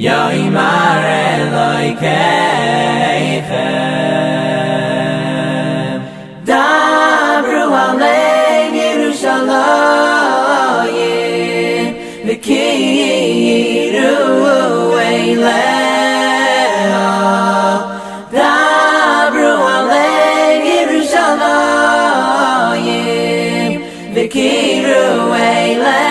Yoi mare loikeichem Dabru alei Yerushalayim V'kiru eileha Dabru alei Yerushalayim V'kiru eileha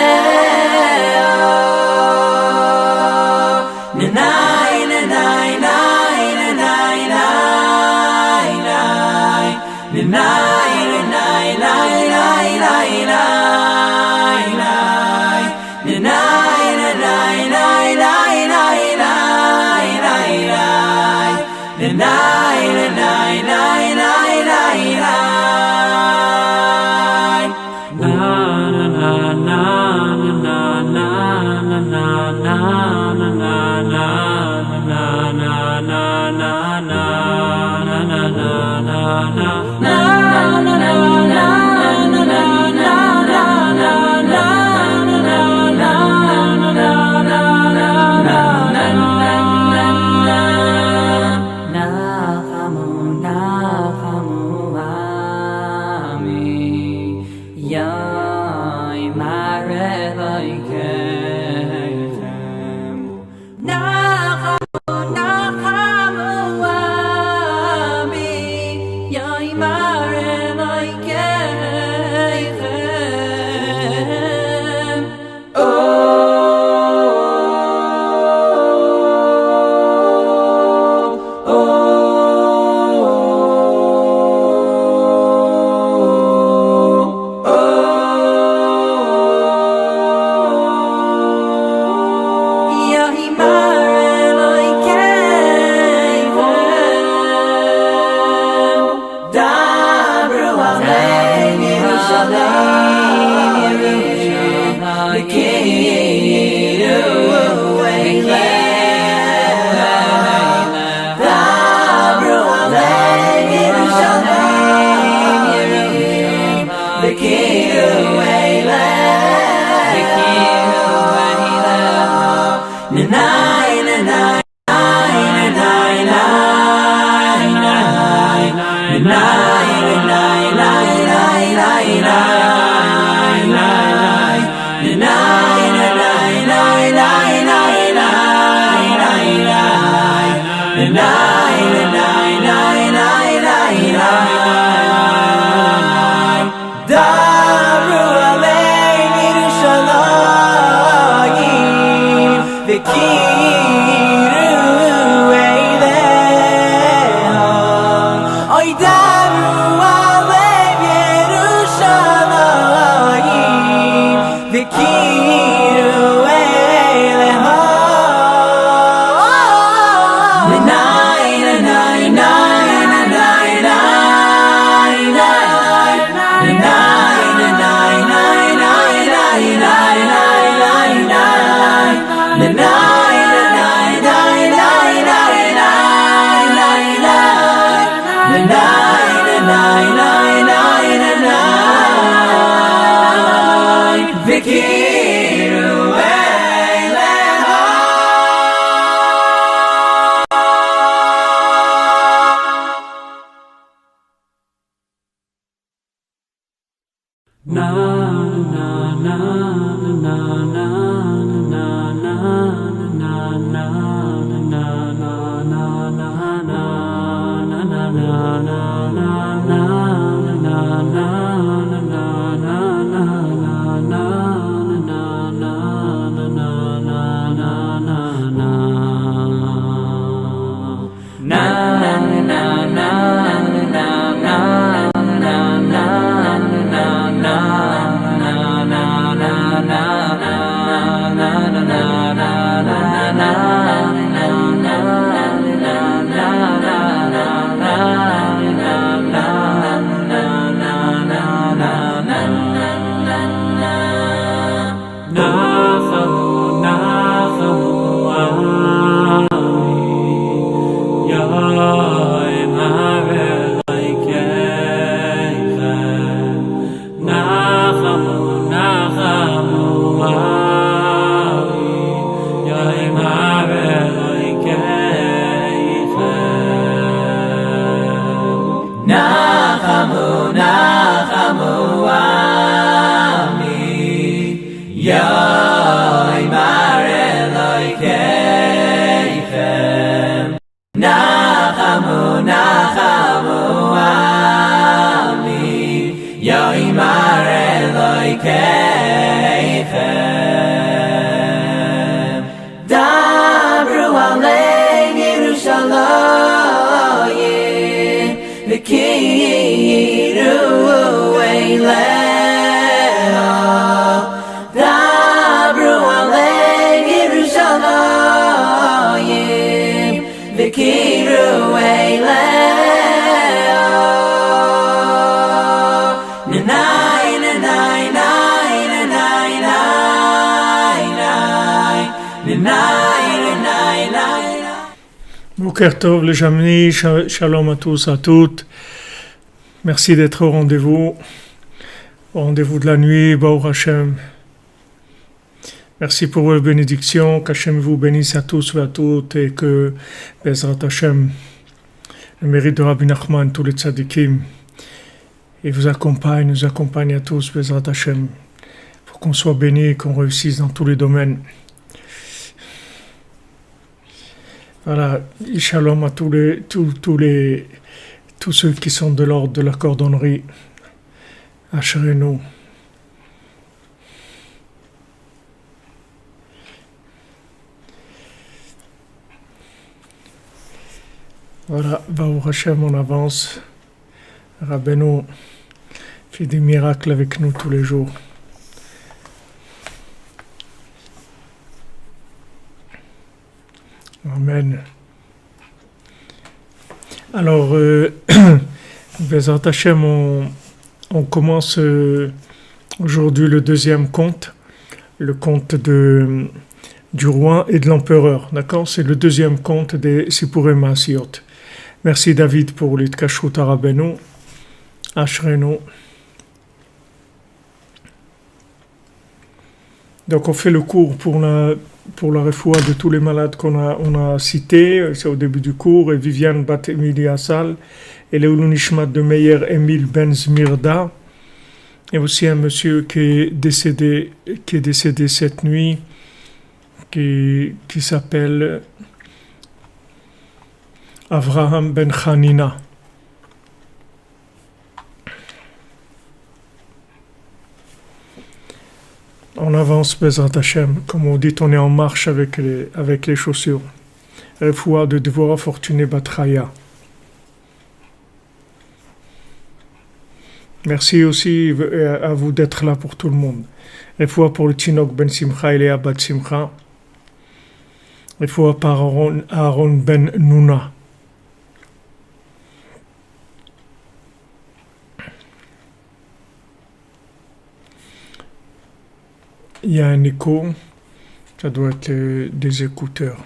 Vikiru Eileo Dabru Alei Yerushalayim Vikiru Eileo Nanai, nanai, nai, nanai, nai, nai Nanai, nanai, nai Boker Tov les amis, shalom à tous, à toutes. Merci d'être au rendez-vous de la nuit, Baruch Hashem. Merci pour vos bénédictions, qu'Hashem vous bénisse à tous et à toutes et que Bezrat Hashem, le mérite de Rabbi Nachman, tous les tzadikim, et nous accompagne à tous, Bezrat Hashem, pour qu'on soit bénis, qu'on réussisse dans tous les domaines. Voilà, shalom à tous ceux qui sont de l'ordre de la cordonnerie. Asherenu. Voilà, Baruch Hashem, on avance. Rabbeinu fait des miracles avec nous tous les jours. Amen. Alors, Bezrat Hashem, on commence aujourd'hui le deuxième conte, le conte du roi et de l'empereur. D'accord? C'est le deuxième conte des Sipurim Maasiot. Merci David pour l'itkashut à Rabbeinu. Ashrenu. Donc on fait le cours pour la refoua de tous les malades on a cités, c'est au début du cours, et Viviane Bat Emili Assal, et Leoulou Nishmat de Meyer Emile Ben Zmirda, et aussi un monsieur qui est décédé cette nuit, qui s'appelle Avraham Ben Hanina. On avance, Bezrat Hashem. Comme on dit, on est en marche avec les chaussures. Refoua de Dvorah Fortuné Batraya. Merci aussi à vous d'être là pour tout le monde. Refoua pour le Tinok Ben Simcha et Léa Bat Simcha. Refoua par Aaron Ben Nouna. Il y a un écho, ça doit être des écouteurs.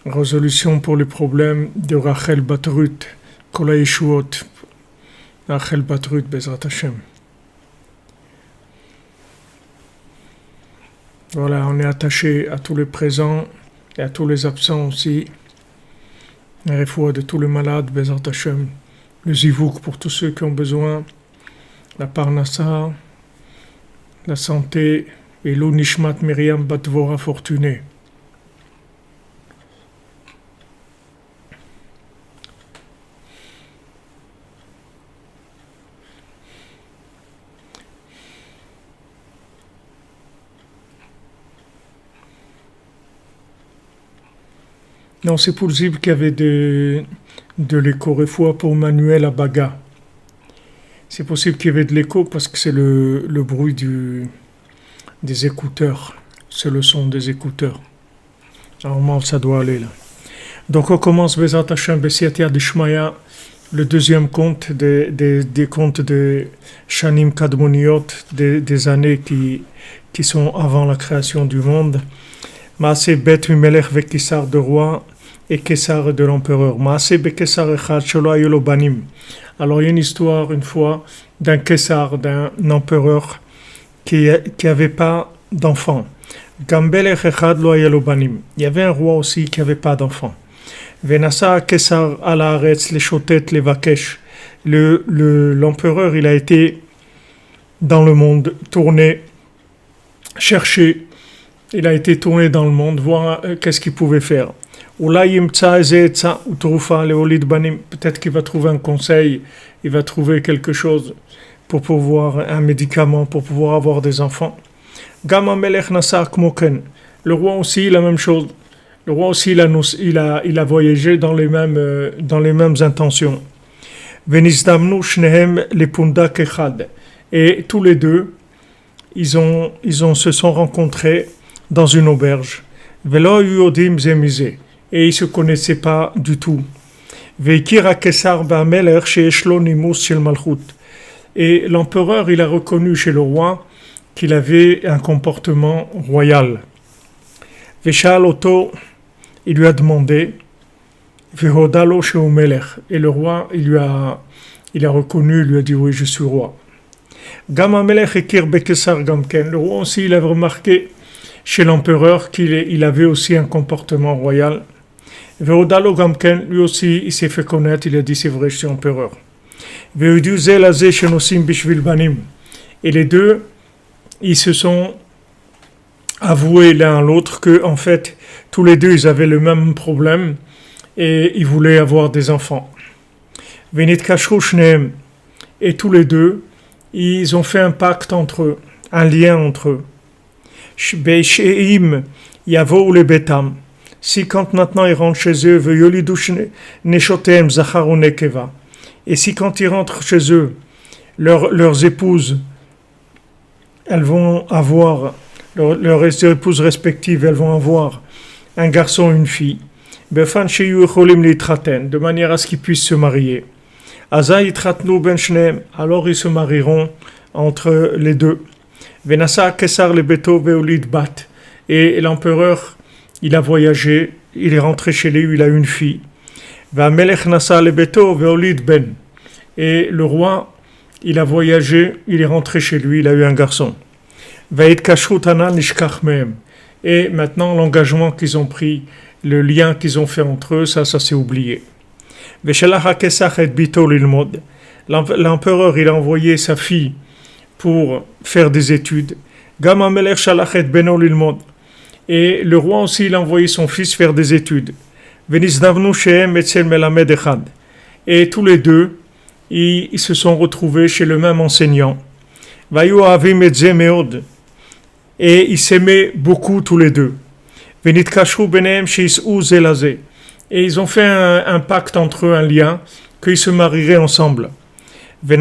Résolution pour les problèmes de Rachel Batrut, Kola Yeshuot, Rachel Batrut, Bezrat Hashem. Voilà, on est attaché à tous les présents et à tous les absents aussi. La refoua de tous les malades, Bezrat Hashem, le zivouk pour tous ceux qui ont besoin, la parnassa, la santé, et l'eau nishmat Miriam Batvora fortunée. Non, c'est possible qu'il y avait de l'écho. Refoua pour Manuel Abaga. C'est possible qu'il y avait de l'écho parce que c'est le bruit des écouteurs. C'est le son des écouteurs. Normalement, ça doit aller là. Donc on commence Bezrat Hashem Besiatia Dishmaya, le deuxième conte des contes de Shanim Kadmoniot, des années qui sont avant la création du monde. Maaseh Bet Mimelech Vekissar de roi et Kessar de l'empereur. Maaseh Bekessar Echad Shelo Hayu lo Banim. Alors il y a une histoire une fois d'un Kessar, d'un empereur qui avait pas d'enfants. Gambelech Echad lo Hayu lo Banim. Il y avait un roi aussi qui avait pas d'enfants. Venasa Kessar al Haaretz le Shotet le Vakesh. L'empereur il a été dans le monde tourné, chercher. Il a été tourné dans le monde, voir qu'est-ce qu'il pouvait faire. Peut-être qu'il va trouver un conseil, il va trouver quelque chose pour pouvoir, un médicament pour pouvoir avoir des enfants. Le roi aussi, la même chose. Le roi aussi, il a voyagé dans les mêmes intentions. Venizdamnu shnehem lepunda kechad. Et tous les deux, se sont rencontrés dans une auberge. Velo yodim zemize. Et ils ne se connaissaient pas du tout. Veikira kesar ba'melech sheeshlo nimus shel malchut. Et l'empereur, il a reconnu chez le roi qu'il avait un comportement royal. Veshal oto, il lui a demandé, Vehodalo sheu melech. Et le roi, il a reconnu, il lui a dit, oui, je suis roi. Gam hamelech ekir bekesar gamken. Le roi aussi, il a remarqué chez l'empereur qu'il avait aussi un comportement royal. Vehodalo gamken, lui aussi, il s'est fait connaître, il a dit, c'est vrai, je suis empereur. Et les deux, ils se sont avoués l'un à l'autre que, en fait, tous les deux, ils avaient le même problème et ils voulaient avoir des enfants. Et tous les deux, ils ont fait un pacte entre eux, un lien entre eux. Si quand maintenant ils rentrent chez eux, et si quand ils rentrent chez eux, leurs épouses, elles vont avoir, leurs épouses respectives, elles vont avoir un garçon et une fille, de manière à ce qu'ils puissent se marier. Alors ils se marieront entre les deux. Et l'empereur, il a voyagé, il est rentré chez lui, il a eu une fille. Et le roi, il a voyagé, il est rentré chez lui, il a eu un garçon. Et maintenant, l'engagement qu'ils ont pris, le lien qu'ils ont fait entre eux, ça s'est oublié. L'empereur, il a envoyé sa fille pour faire des études. Et le roi aussi, il a envoyé son fils faire des études. Et tous les deux, ils se sont retrouvés chez le même enseignant. Et ils s'aimaient beaucoup tous les deux. Et ils ont fait un pacte entre eux, un lien, qu'ils se marieraient ensemble. Et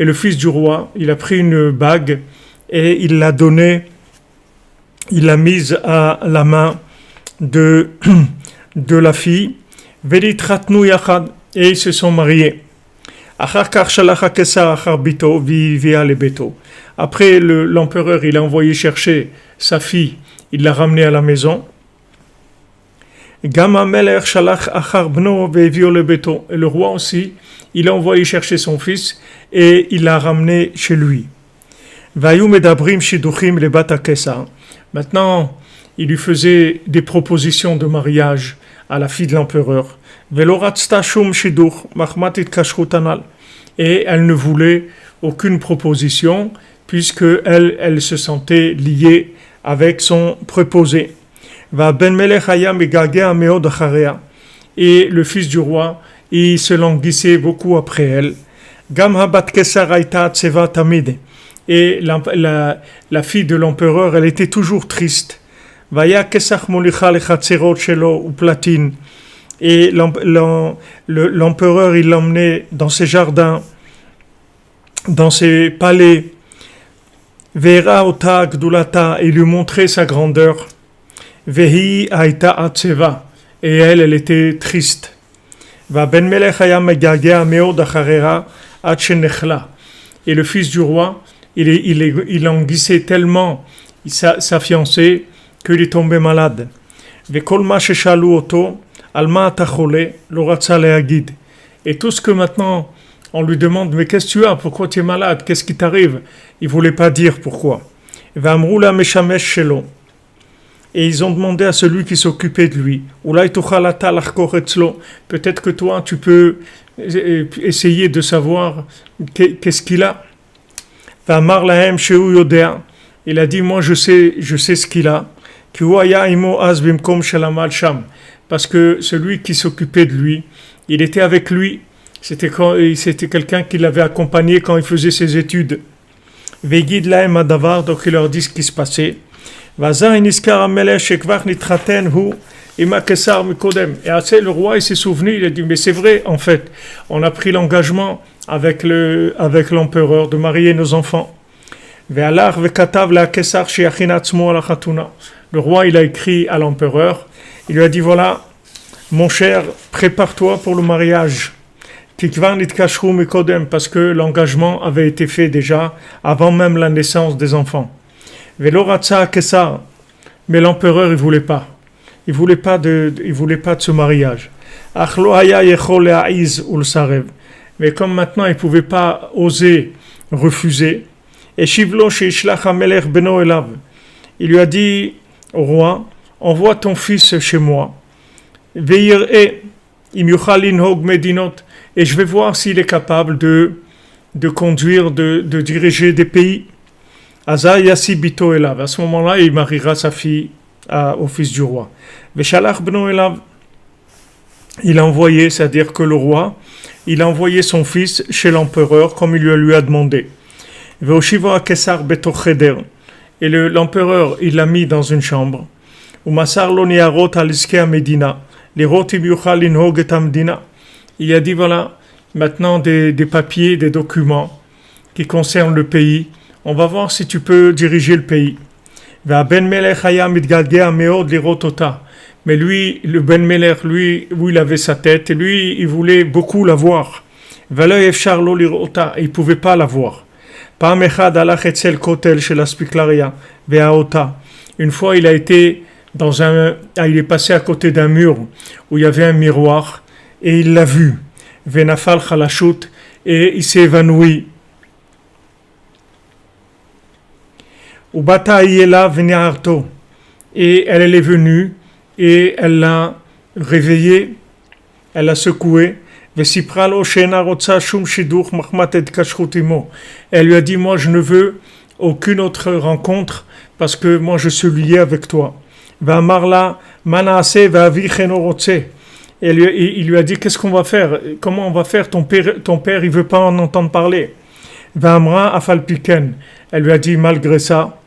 le fils du roi, il a pris une bague et il l'a donnée, il l'a mise à la main de la fille. Et ils se sont mariés. Après, l'empereur, il a envoyé chercher sa fille, il l'a ramenée à la maison. Et le roi aussi, il a envoyé chercher son fils et il l'a ramené chez lui. Maintenant, il lui faisait des propositions de mariage à la fille de l'empereur. Et elle ne voulait aucune proposition puisque elle se sentait liée avec son préposé. Et le fils du roi, il se languissait beaucoup après elle. Et la fille de l'empereur, elle était toujours triste. Et l'empereur, il l'emmenait dans ses jardins, dans ses palais. Vera ota gdulata, il lui montrait sa grandeur. Vehi aita atseva, et elle était triste. Va ben melech haya megagea meod acharera atchenechla. Et le fils du roi, il languissait tellement sa fiancée qu'il est tombé malade. Vekol ma sheshalu oto alma atachole lo ratza leagid. Et tout ce que maintenant on lui demande, mais qu'est-ce que tu as? Pourquoi tu es malade? Qu'est-ce qui t'arrive? Il ne voulait pas dire pourquoi. Et ils ont demandé à celui qui s'occupait de lui, peut-être que toi tu peux essayer de savoir qu'est-ce qu'il a. Il a dit, moi je sais ce qu'il a. Parce que celui qui s'occupait de lui, il était avec lui. C'était quelqu'un qui l'avait accompagné quand il faisait ses études. Vegid lahem hadavar, donc il leur dit ce qui se passait. Vazar niskar hamelech shekvar nitraten hu ima kesar mikodem. Et assez le roi il s'est souvenu, il a dit mais c'est vrai en fait, on a pris l'engagement avec l'empereur de marier nos enfants. Ve'alar ve'katav la kesar she'achin atzmo ala chatuna. Le roi il a écrit à l'empereur, il lui a dit voilà mon cher, prépare-toi pour le mariage. Parce que l'engagement avait été fait déjà avant même la naissance des enfants. Mais l'empereur il voulait pas. Il voulait pas de ce mariage. Mais comme maintenant il pouvait pas oser refuser, et il lui a dit au roi, envoie ton fils chez moi. Et je vais voir s'il est capable de conduire, de diriger des pays. À ce moment-là, il mariera sa fille au fils du roi. Il a envoyé, c'est-à-dire que le roi, il a envoyé son fils chez l'empereur comme il lui a demandé. Et l'empereur, il l'a mis dans une chambre. Il a dit voilà, maintenant des papiers, des documents qui concernent le pays. On va voir si tu peux diriger le pays. Mais lui, le Ben Melech, lui, où il avait sa tête, et lui, il voulait beaucoup la voir. Il ne pouvait pas la voir. Une fois, il est passé à côté d'un mur où il y avait un miroir. Et il l'a vu, Venafal Khalashut, et il s'est évanoui. Ubata Ayela Veniarto, et elle est venue, et elle l'a réveillé, elle l'a secoué. Vesipralo Shena Rotsa Shum Shiduch Mahmat et Kashrutimo. Elle lui a dit moi je ne veux aucune autre rencontre parce que moi je suis lié avec toi. Va Marla Manaase va Avi Chenorotse. Et il lui a dit qu'est-ce qu'on va faire, comment on va faire, ton père il veut pas en entendre parler. Vamra afalpiken, elle lui a dit malgré ça.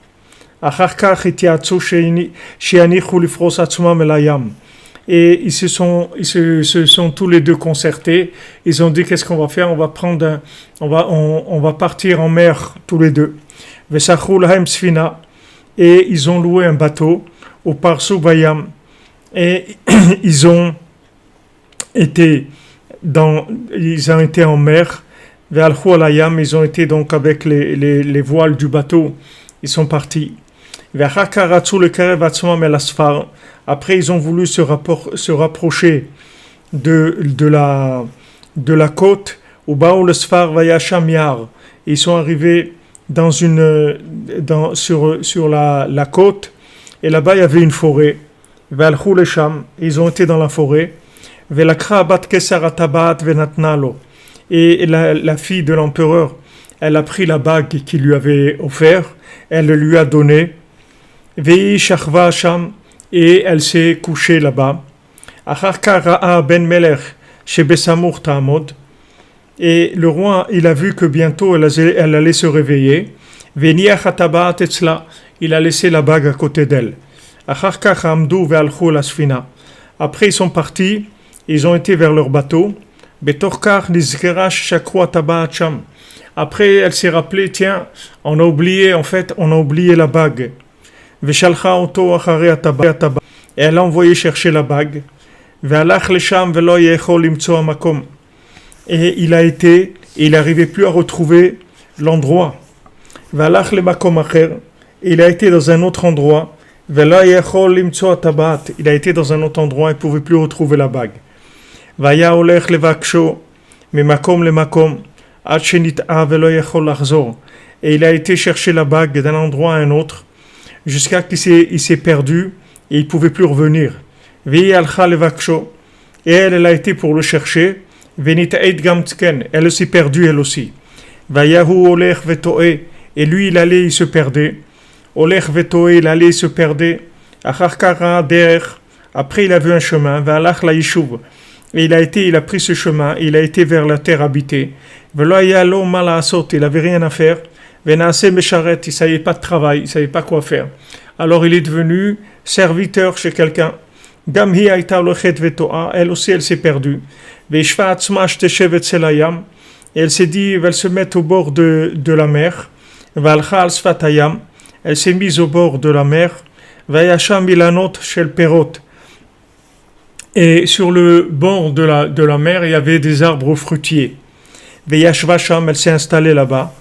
Et ils se sont tous les deux concertés. Ils ont dit qu'est-ce qu'on va faire, on va partir en mer tous les deux. Et ils ont loué un bateau au Parsu Bayam et ils ont été en mer, ils ont été donc avec les voiles du bateau, ils sont partis. Après ils ont voulu se rapprocher de la côte, ils sont arrivés sur la côte, et là-bas il y avait une forêt. Ils ont été dans la forêt. Et la fille de l'empereur, elle a pris la bague qu'il lui avait offert, elle le lui a donnée, et elle s'est couchée là-bas. Et le roi, il a vu que bientôt elle allait se réveiller. Il a laissé la bague à côté d'elle. Après ils sont partis. Ils ont été vers leur bateau. Après, elle s'est rappelée, tiens, on a oublié la bague. Et elle a envoyé chercher la bague. Et il n'arrivait plus à retrouver l'endroit. Il a été dans un autre endroit. Il a été dans un autre endroit, il ne pouvait plus retrouver la bague. Vaya olech levaksho, memakom lemakom, ad shenit'a velo yechol lachzor. Et il a été chercher la bague d'un endroit à un autre, jusqu'à qu'il s'est perdu et il ne pouvait plus revenir. Vaya alcha levaksho. Et elle a été pour le chercher. Venita'ed gamtken. Elle s'est perdue elle aussi. Vayahu olech vetoe. Et lui il allait, il se perdait. Olech vetoe, il allait, il se perdait. Acharkara derech. Après il a vu un chemin. Valach la yishuv. Et il a pris ce chemin, il a été vers la terre habitée. Il n'avait rien à faire. Venaase Mesharet, il ne savait pas de travail, il ne savait pas quoi faire. Alors il est devenu serviteur chez quelqu'un. Gam hi haïta olochet vetoa, elle aussi elle s'est perdue. Veishva atzma shteshevet selayam, et elle s'est dit, elle va se mettre au bord de la mer. Valcha al sfatayam, elle s'est mise au bord de la mer. Vayasha milanot shel perot. Et sur le bord de la mer, il y avait des arbres fruitiers. Veyashva sham, elle s'est installée là-bas.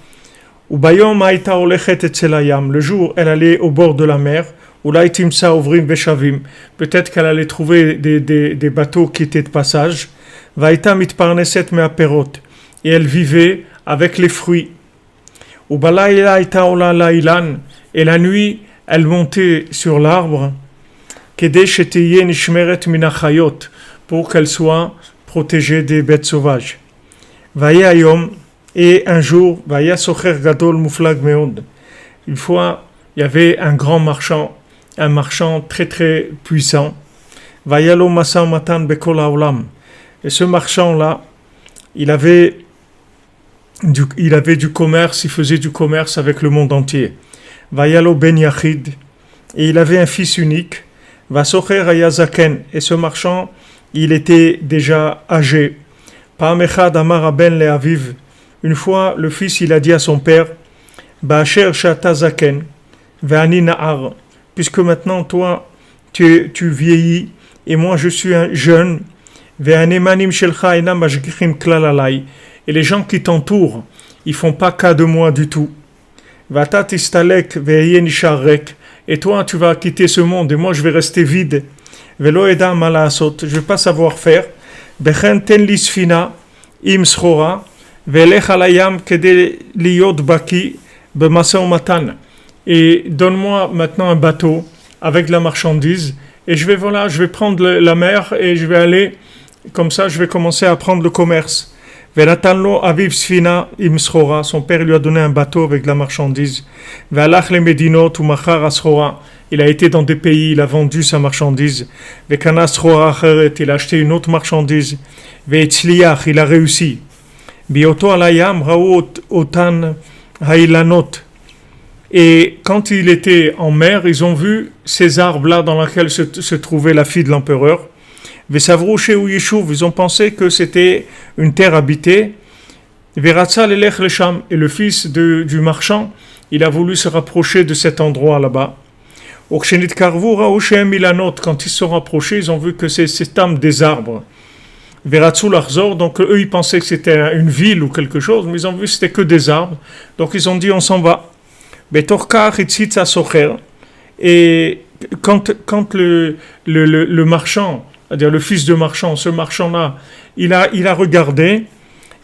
Ubayom haïta olechet etzelayam, le jour elle allait au bord de la mer. Ulaitimsa ovrim veshavim, peut-être qu'elle allait trouver des bateaux qui étaient de passage. Vaïta mitparneset meaperot, et elle vivait avec les fruits. Ubalayla haïta ola lailan, et la nuit elle montait sur l'arbre. Kedei sheteye nishmeret minachayot, pour qu'elle soit protégée des bêtes sauvages. Vaya ayom, et un jour, Vaya socher gadol muflag meod. Une fois, il y avait un grand marchand, un marchand très très puissant. Vaya lo masa matan bekol haolam. Et ce marchand-là, il avait du commerce, il faisait du commerce avec le monde entier. Vaya lo ben yachid. Et il avait un fils unique. Va socher ayazaken. Et ce marchand, il était déjà âgé. Pa'am echad amar ben le'aviv. Une fois, le fils, il a dit à son père, Ba'asher shata zaken, ve'ani na'ar, puisque maintenant, toi, tu vieillis, et moi, je suis un jeune, ve'anemanim shelcha enam mashgichim klal alai, et les gens qui t'entourent, ils font pas cas de moi du tout. Va'ata tistalek ve'ye nisharek, et toi, tu vas quitter ce monde, et moi, je vais rester vide. Ve'lo eda ma la'asot, je vais pas savoir faire. Bechen ten li sfina, im schora, et donne-moi maintenant un bateau avec de la marchandise et je vais prendre la mer et je vais aller comme ça, je vais commencer à prendre le commerce. Son père lui a donné un bateau avec de la marchandise. Il a été dans des pays, il a vendu sa marchandise. Il a acheté une autre marchandise. Il a réussi. Bioto alayam raot otan hailanot. Et quand il était en mer, ils ont vu ces arbres-là dans lesquels se trouvait la fille de l'empereur. Vesavru sheu yeshuv, ils ont pensé que c'était une terre habitée. Veratza lelech lesham, et le fils du marchand, il a voulu se rapprocher de cet endroit là-bas. Okshenit karvu raou shehem milanot, quand ils se sont rapprochés, ils ont vu que c'est cette âme des arbres. Veratsu l'Arzor, donc eux ils pensaient que c'était une ville ou quelque chose, mais ils ont vu que c'était que des arbres, donc ils ont dit on s'en va. Betorkar itzitza socher, et quand le marchand, c'est-à-dire le fils de marchand, ce marchand-là, il a regardé,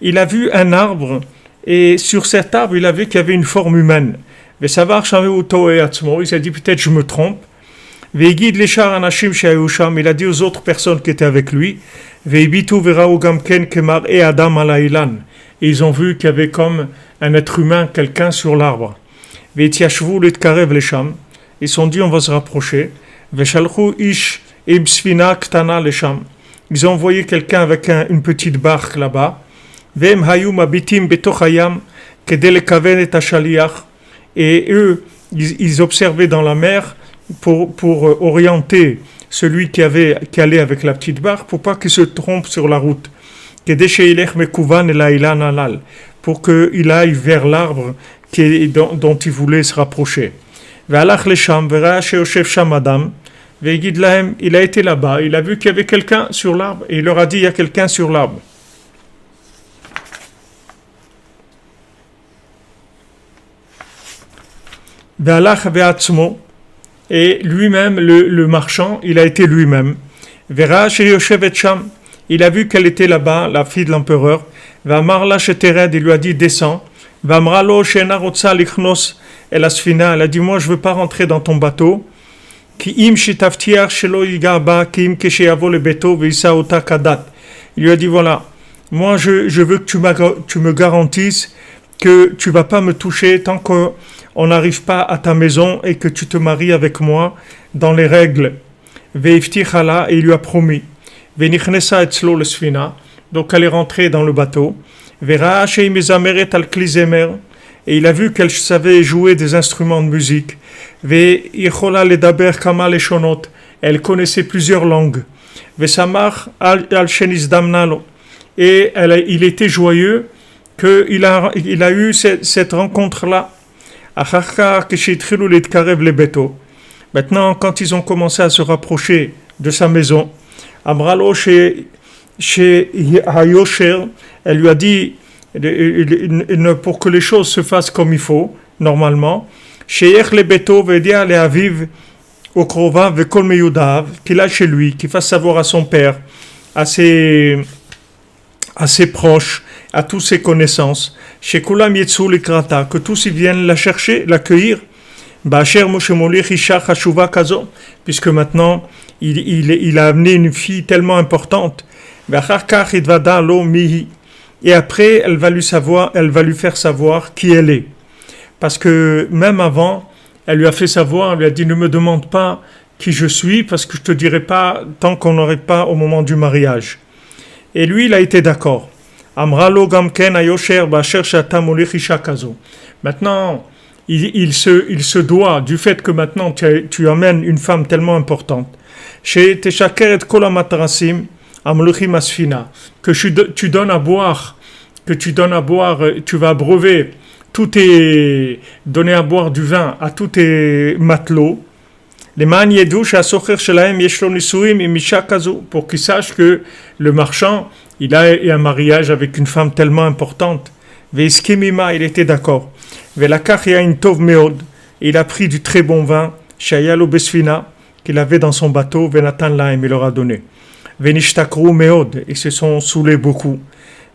il a vu un arbre, et sur cet arbre il a vu qu'il y avait une forme humaine. Vesavar shavu toe atzmo, il s'est dit peut-être je me trompe. Veigid leshar anashim shayusham, il a dit aux autres personnes qui étaient avec lui. Veibitu verau gamken kemar e adam alailan, et ils ont vu qu'il y avait comme un être humain, quelqu'un sur l'arbre. Veitiashvu litkarev lesham, ils se sont dit on va se rapprocher. Veshalchu ish im sfina ktana lesham, ils ont envoyé quelqu'un avec une petite barque là-bas. Veim hayum abitim betoch hayam kedel lekaven et hashaliach, et eux ils observaient dans la mer pour orienter celui qui allait avec la petite barque pour pas qu'il se trompe sur la route. Pour qu'il aille vers l'arbre dont il voulait se rapprocher. Il a été là-bas, il a vu qu'il y avait quelqu'un sur l'arbre et il leur a dit il y a quelqu'un sur l'arbre. Et lui-même, le marchand, il a été lui-même. Il a vu qu'elle était là-bas, la fille de l'empereur. Il lui a dit descends. Elle a dit moi je veux pas rentrer dans ton bateau. Il lui a dit voilà, moi je veux que tu me garantisses que tu vas pas me toucher tant qu'on n'arrive pas à ta maison et que tu te maries avec moi dans les règles. Et il lui a promis. Donc elle est rentrée dans le bateau. et il a vu qu'elle savait jouer des instruments de musique. Ve'ichola ledaber kama leshonot, elle connaissait plusieurs langues. Ve'samach al shenizdamnalo, et il était joyeux qu'il a eu cette rencontre-là. Maintenant, quand ils ont commencé à se rapprocher de sa maison, Amralo chez Hayosher, elle lui a dit, pour que les choses se fassent comme il faut, normalement, qu'il a chez lui, qu'il fasse savoir à son père, à ses proches, à tous ses connaissances, chez Kulam Yetsu Likrata, que tous ils viennent la chercher, l'accueillir, puisque maintenant il a amené une fille tellement importante. Et après, elle va lui faire savoir qui elle est. Parce que même avant, elle lui a fait savoir, elle lui a dit, ne me demande pas qui je suis, parce que je ne te dirai pas tant qu'on n'aurait pas au moment du mariage. Et lui, il a été d'accord. Amralo gamken ayosher basher shatam olechisha kazo. Maintenant, il se doit du fait que maintenant tu amènes une femme tellement importante. Chez Teshakeret Kol Amatrasim Amluchim Asfina, que tu donnes à boire, tu vas abreuver donner à boire du vin à tous tes matelots. Les man yedou shasocher shelahem yeshlo nisuim imisha kazo, pour qu'ils sachent que le marchand il a un mariage avec une femme tellement importante. Veiskimima, il était d'accord. Velakach yain tov meod, il a pris du très bon vin, shayalo besfina, qu'il avait dans son bateau, venatan laim, il leur a donné. Venishtakru meod, ils se sont saoulés beaucoup.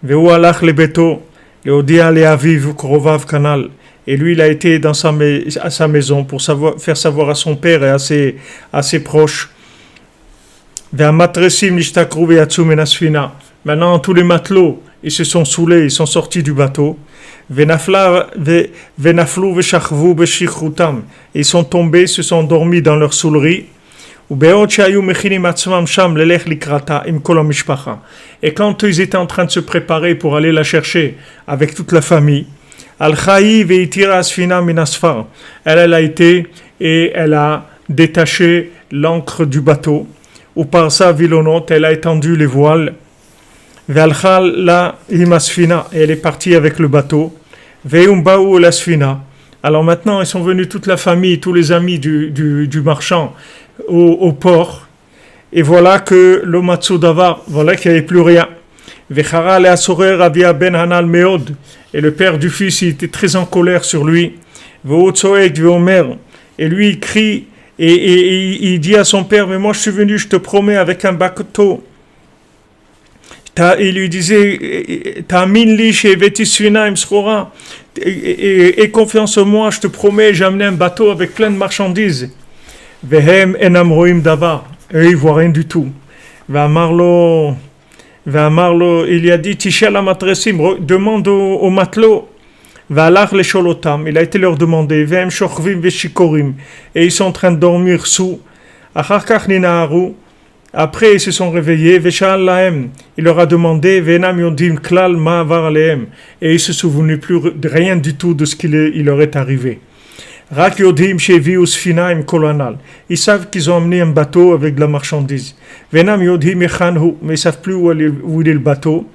Veu alach le beto, leodia le aviv krovav kanal, et lui il a été à sa maison pour faire savoir à son père et à ses proches. Ve'amatresim nishtakru ve'yatsu menasfina. Maintenant, tous les matelots, ils se sont saoulés, ils sont sortis du bateau. Ils sont tombés, se sont dormis dans leur saoulerie. Et quand ils étaient en train de se préparer pour aller la chercher avec toute la famille, elle a été et elle a détaché l'ancre du bateau. Ou par ça, elle a étendu les voiles. Et elle est partie avec le bateau. Alors maintenant, ils sont venus toute la famille, tous les amis du marchand au port. Et voilà que le Matsudavar, voilà qu'il n'y avait plus rien. Et le père du fils, il était très en colère sur lui. Et lui, il crie et il dit à son père, mais moi je suis venu, je te promets, avec un bateau. Il lui disait, et confiance en moi, je te promets, j'ai amené un bateau avec plein de marchandises. Vehem enam roim davar, eux ils voient rien du tout. Ve'amarlo, il a dit, Tishel amatresim, demande aux matelots. Ve'alach le sholotam, il a été leur demander, vehem shochvim veshikorim, et ils sont en train de dormir sous. Acharkach ninaharu. Après, ils se sont réveillés, Veshal lahem, il leur a demandé, Venam yodim klal ma var alehem, et ils ne se souvenaient plus de rien du tout de ce qu'il leur est arrivé. Rak yodim shevi usfinaim kolanal, ils savent qu'ils ont amené un bateau avec de la marchandise. Venam yodim echanhu, mais ils ne savent plus où il est le bateau.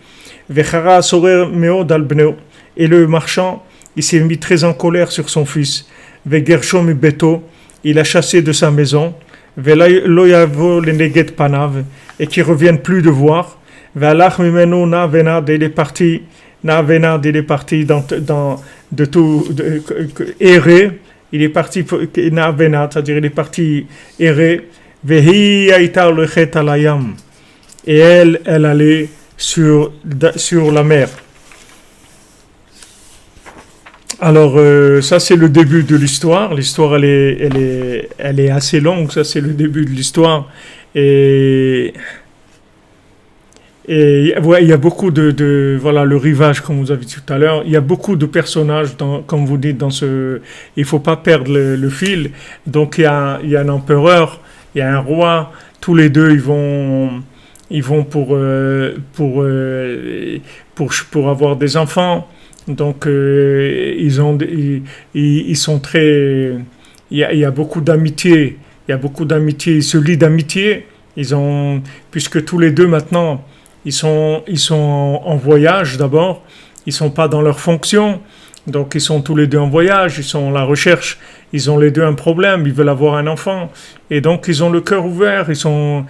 Vechara sorer meod al bneo, et le marchand, il s'est mis très en colère sur son fils. Vegershom beto, il a chassé de sa maison. Et qui ne reviennent plus de voir. Il est parti de tout errer. Il est parti c'est-à-dire il est parti errer. Et elle allait sur la mer. Alors, ça c'est le début de l'histoire. L'histoire, elle est assez longue. Ça c'est le début de l'histoire. Et ouais, il y a beaucoup voilà, le rivage, comme vous avez dit tout à l'heure. Il y a beaucoup de personnages, comme vous dites, dans ce. Il faut pas perdre le fil. Donc, il y a un empereur, il y a un roi. Tous les deux, ils vont pour avoir des enfants. Donc ils sont très, il y a beaucoup d'amitié, il y a beaucoup d'amitié, ils se lient d'amitié. Puisque tous les deux maintenant, ils sont en voyage d'abord, ils sont pas dans leur fonction, donc ils sont tous les deux en voyage, ils sont à la recherche, ils ont les deux un problème, ils veulent avoir un enfant, et donc ils ont le cœur ouvert, ils sont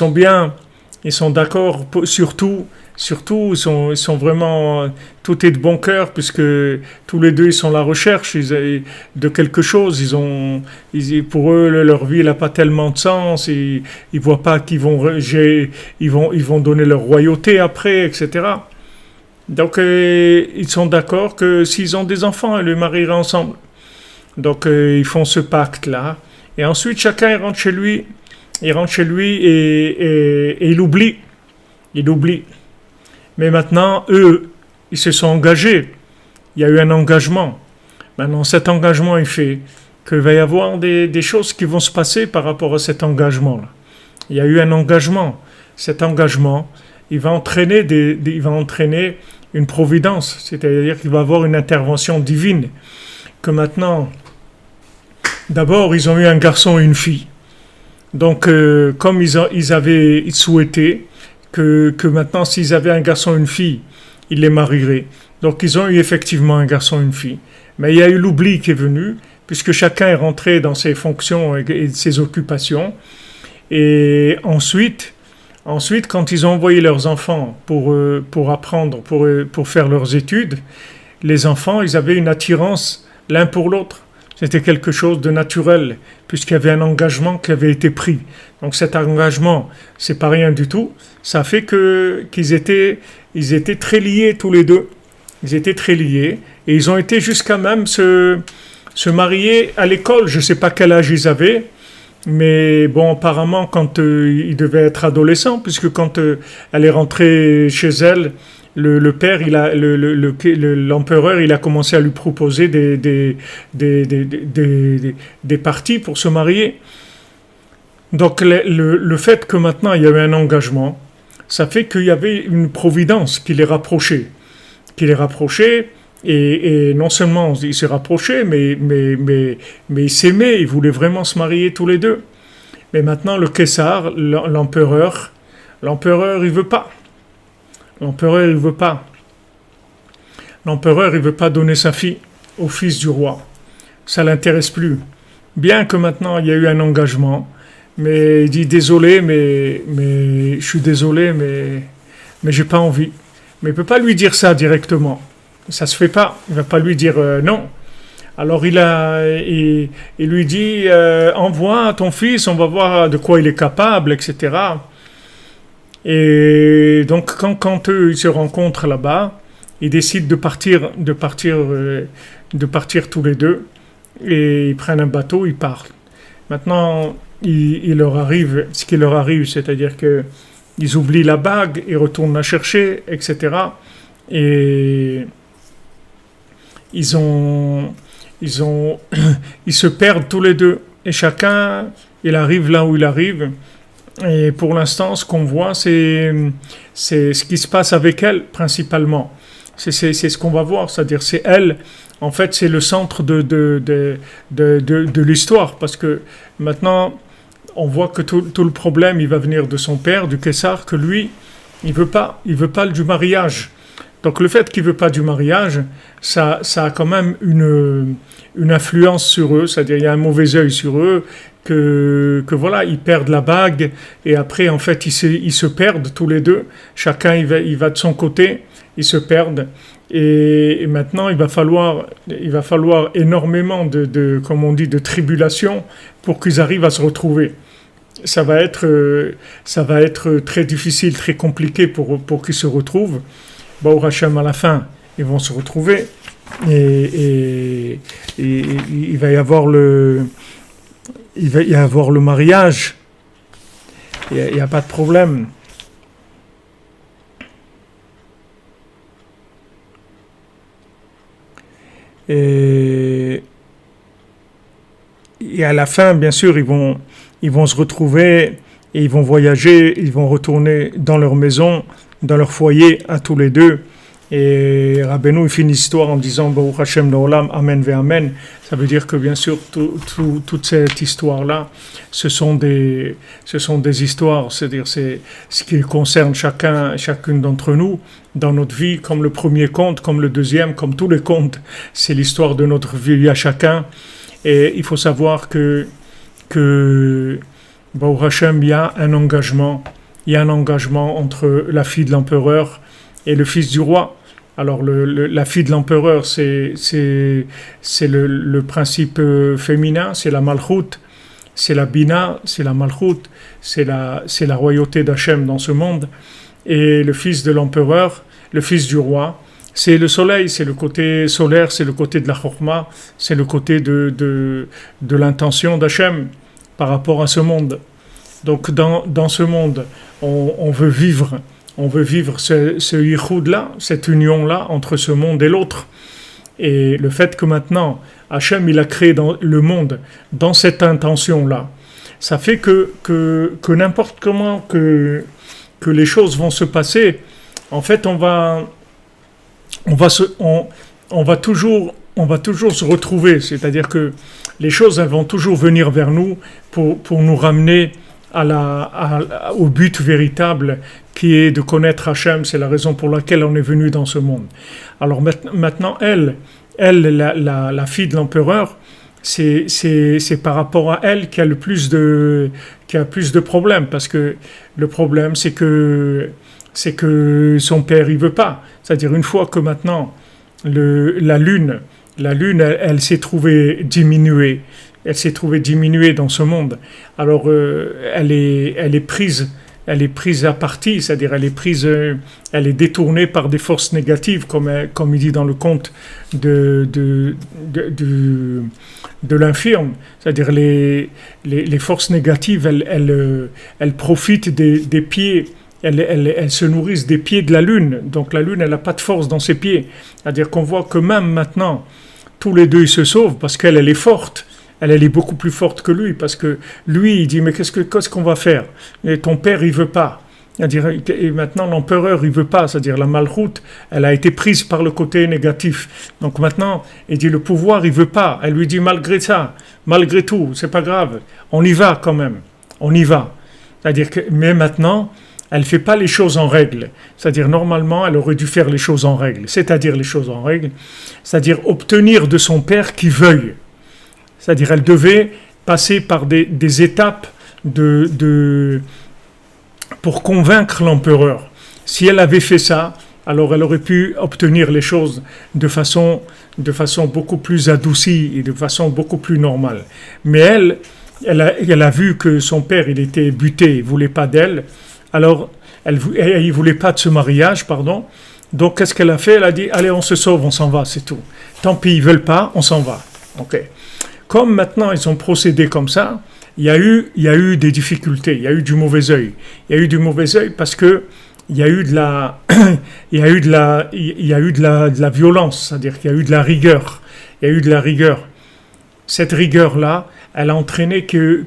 bien, ils sont d'accord surtout ils sont vraiment, tout est de bon cœur, puisque tous les deux ils sont à la recherche de quelque chose, pour eux leur vie n'a pas tellement de sens, ils voient pas ils vont donner leur royauté après, etc. Donc ils sont d'accord que s'ils ont des enfants, ils les marieraient ensemble. Donc ils font ce pacte-là. Et ensuite chacun il rentre chez lui. Il rentre chez lui et il oublie. Il oublie. Mais maintenant, eux, ils se sont engagés. Il y a eu un engagement. Maintenant, cet engagement, il fait qu'il va y avoir des choses qui vont se passer par rapport à cet engagement-là. Il y a eu un engagement. Cet engagement, il va entraîner une providence, c'est-à-dire qu'il va avoir une intervention divine. Que maintenant, d'abord, ils ont eu un garçon et une fille. Donc, comme ils avaient souhaité que maintenant, s'ils avaient un garçon et une fille, ils les marieraient. Donc, ils ont eu effectivement un garçon et une fille. Mais il y a eu l'oubli qui est venu, puisque chacun est rentré dans ses fonctions et ses occupations. Et ensuite, quand ils ont envoyé leurs enfants pour apprendre, pour faire leurs études, les enfants, ils avaient une attirance l'un pour l'autre. C'était quelque chose de naturel, puisqu'il y avait un engagement qui avait été pris. Donc cet engagement, c'est pas rien du tout. Ça fait qu'ils étaient très liés tous les deux. Ils étaient très liés. Et ils ont été jusqu'à même se marier à l'école. Je sais pas quel âge ils avaient. Mais bon, apparemment, quand il devait être adolescent, puisque quand elle est rentrée chez elle, le père, l'empereur, il a commencé à lui proposer des parties pour se marier. Donc le fait que maintenant il y avait un engagement, ça fait qu'il y avait une providence qui les rapprochait. Et non seulement ils se rapprochaient, mais ils s'aimaient, ils voulaient vraiment se marier tous les deux. Mais maintenant, le Caesar, l'empereur, il veut pas. L'empereur, il veut pas. L'empereur, il veut pas donner sa fille au fils du roi. Ça l'intéresse plus. Bien que maintenant, il y a eu un engagement, mais il dit désolé, mais je suis désolé, mais j'ai pas envie. Mais il peut pas lui dire ça directement. Ça se fait pas. Il va pas lui dire non. Alors il lui dit envoie ton fils, on va voir de quoi il est capable, etc. Et donc quand eux ils se rencontrent là-bas, ils décident de partir tous les deux et ils prennent un bateau, ils partent. Maintenant il leur arrive ce qui leur arrive, c'est-à-dire que ils oublient la bague, ils retournent la chercher, etc. Et ils se perdent tous les deux. Et chacun, il arrive là où il arrive. Et pour l'instant, ce qu'on voit, c'est ce qui se passe avec elle, principalement. C'est ce qu'on va voir, c'est-à-dire c'est elle, en fait, c'est le centre de l'histoire. Parce que maintenant, on voit que tout le problème, il va venir de son père, du Caesar, que lui, il veut pas du mariage. Donc le fait qu'il ne veut pas du mariage, ça a quand même une influence sur eux, c'est-à-dire il y a un mauvais œil sur eux, que voilà, ils perdent la bague, et après en fait ils se perdent tous les deux, chacun il va de son côté, ils se perdent, et maintenant il va falloir énormément comme on dit, de tribulations pour qu'ils arrivent à se retrouver. Ça va être très difficile, très compliqué pour qu'ils se retrouvent. Au Hachem, à la fin, ils vont se retrouver et il va y avoir le mariage. Il n'y a pas de problème. Et à la fin, bien sûr, ils vont se retrouver et ils vont voyager, ils vont retourner dans leur maison, dans leur foyer à tous les deux, Et Rabbeinu il finit l'histoire en disant Baruch Hashem Leolam, Amen ve Amen. Ça veut dire que bien sûr toute cette histoire-là, ce sont des histoires, c'est-à-dire c'est ce qui concerne chacune d'entre nous dans notre vie, comme le premier conte, comme le deuxième, comme tous les contes, c'est l'histoire de notre vie à chacun. Et il faut savoir que Baruch Hashem, il y a un engagement entre la fille de l'empereur et le fils du roi. Alors la fille de l'empereur, c'est le principe féminin, c'est la malchoute, c'est la bina, c'est la malchoute, c'est la royauté d'Hachem dans ce monde. Et le fils de l'empereur, le fils du roi, c'est le soleil, c'est le côté solaire, c'est le côté de la chorma, c'est le côté de l'intention d'Hachem par rapport à ce monde. Donc dans ce monde, on veut vivre ce yichud-là, cette union-là entre ce monde et l'autre. Et le fait que maintenant, Hachem, il a créé le monde dans cette intention-là, ça fait que n'importe comment que les choses vont se passer, en fait, on va toujours se retrouver. C'est-à-dire que les choses, elles vont toujours venir vers nous pour nous ramener au but véritable qui est de connaître Hachem. C'est la raison pour laquelle on est venu dans ce monde. Alors maintenant, la fille de l'empereur, c'est par rapport à elle qu'il y a plus de problèmes, parce que le problème c'est que son père il veut pas. C'est-à-dire une fois que maintenant la lune elle s'est trouvée diminuée. Elle s'est trouvée diminuée dans ce monde. Alors elle est prise à partie, c'est-à-dire elle est détournée par des forces négatives, comme il dit dans le conte de l'infirme. C'est-à-dire les forces négatives, elles profitent des pieds. Elles se nourrissent des pieds de la lune. Donc la lune, elle n'a pas de force dans ses pieds. C'est-à-dire qu'on voit que même maintenant, tous les deux ils se sauvent parce qu'elle est forte. Elle est beaucoup plus forte que lui, parce que lui, il dit, mais qu'est-ce qu'on va faire? Et ton père, il veut pas. C'est-à-dire, et maintenant, l'empereur, il veut pas. C'est-à-dire, la malchoute, elle a été prise par le côté négatif. Donc maintenant, il dit, le pouvoir, il veut pas. Elle lui dit, malgré ça, malgré tout, c'est pas grave. On y va quand même. On y va. C'est-à-dire que, mais maintenant, elle fait pas les choses en règle. C'est-à-dire, normalement, elle aurait dû faire les choses en règle. C'est-à-dire, les choses en règle. C'est-à-dire, obtenir de son père qu'il veuille. C'est-à-dire elle devait passer par des étapes pour convaincre l'empereur. Si elle avait fait ça, alors elle aurait pu obtenir les choses de façon beaucoup plus adoucie et de façon beaucoup plus normale. Mais elle a vu que son père il était buté, il ne voulait pas d'elle, alors il ne voulait pas de ce mariage, pardon. Donc qu'est-ce qu'elle a fait? Elle a dit, allez on se sauve, on s'en va, c'est tout. Tant pis, ils ne veulent pas, on s'en va. Ok. Comme maintenant ils ont procédé comme ça, il y a eu des difficultés, il y a eu du mauvais œil. Il y a eu du mauvais œil parce que il y a eu de la violence, c'est-à-dire qu'il y a eu de la rigueur. Il y a eu de la rigueur. Cette rigueur-là, elle a entraîné qu'ils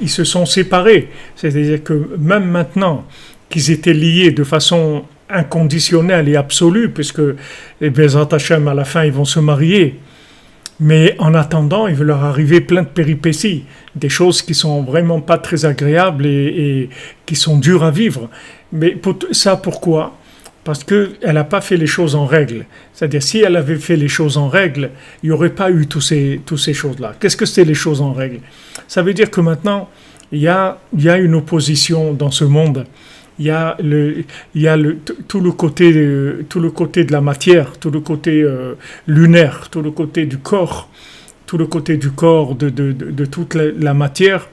se sont séparés. C'est-à-dire que même maintenant qu'ils étaient liés de façon inconditionnelle et absolue, puisque les Bezrat Hashem, à la fin, ils vont se marier. Mais en attendant, il va leur arriver plein de péripéties, des choses qui sont vraiment pas très agréables et qui sont dures à vivre. Mais ça, pourquoi? Parce qu'elle n'a pas fait les choses en règle. C'est-à-dire, si elle avait fait les choses en règle, il n'y aurait pas eu toutes ces choses-là. Qu'est-ce que c'est les choses en règle? Ça veut dire que maintenant, il y a une opposition dans ce monde. Il y a tout le côté de la matière, tout le côté lunaire, tout le côté du corps, de toute la matière.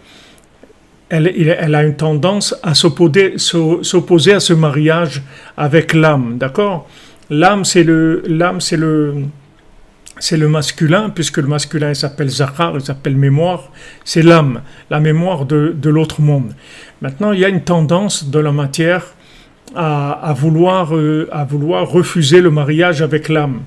Elle a une tendance à s'opposer à ce mariage avec l'âme, d'accord? L'âme c'est le masculin, puisque le masculin il s'appelle Zachar, il s'appelle mémoire, c'est l'âme, la mémoire de l'autre monde. Maintenant, il y a une tendance de la matière à vouloir refuser le mariage avec l'âme.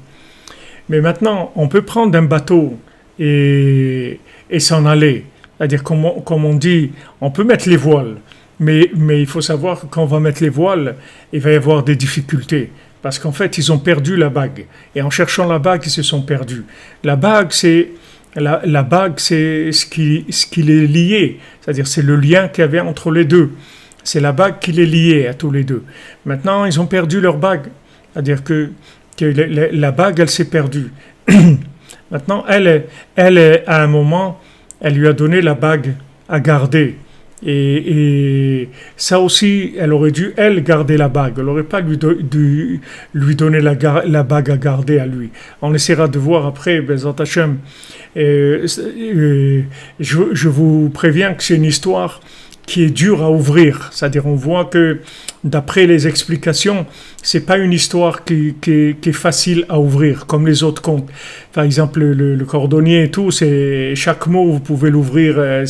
Mais maintenant, on peut prendre un bateau et s'en aller. C'est-à-dire, comme on dit, on peut mettre les voiles. Mais il faut savoir que quand on va mettre les voiles, il va y avoir des difficultés. Parce qu'en fait, ils ont perdu la bague. Et en cherchant la bague, ils se sont perdus. La bague, c'est ce qui les liait. C'est-à-dire, c'est le lien qu'il y avait entre les deux. C'est la bague qui les liait à tous les deux. Maintenant, ils ont perdu leur bague. C'est-à-dire que la bague, elle s'est perdue. Maintenant, elle, à un moment, elle lui a donné la bague à garder. Et ça aussi, elle aurait dû, elle, garder la bague. Elle n'aurait pas lui donner la bague à garder à lui. On essaiera de voir après, Bezat Hashem. Je vous préviens que c'est une histoire qui est dure à ouvrir. C'est-à-dire, on voit que, d'après les explications, c'est pas une histoire qui est facile à ouvrir, comme les autres contes. Par exemple, le cordonnier et tout, chaque mot, vous pouvez l'ouvrir,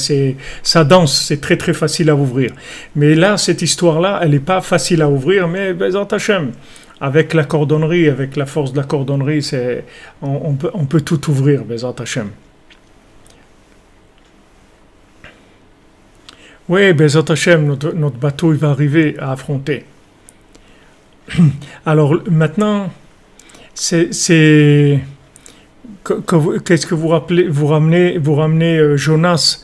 ça danse, c'est très très facile à ouvrir. Mais là, cette histoire-là, elle n'est pas facile à ouvrir, mais Bezat Hashem, avec la cordonnerie, avec la force de la cordonnerie, on peut tout ouvrir, Bezat Hashem. Oui, Bezat Hashem, notre bateau il va arriver à affronter. Alors maintenant, qu'est-ce que vous ramenez Jonas.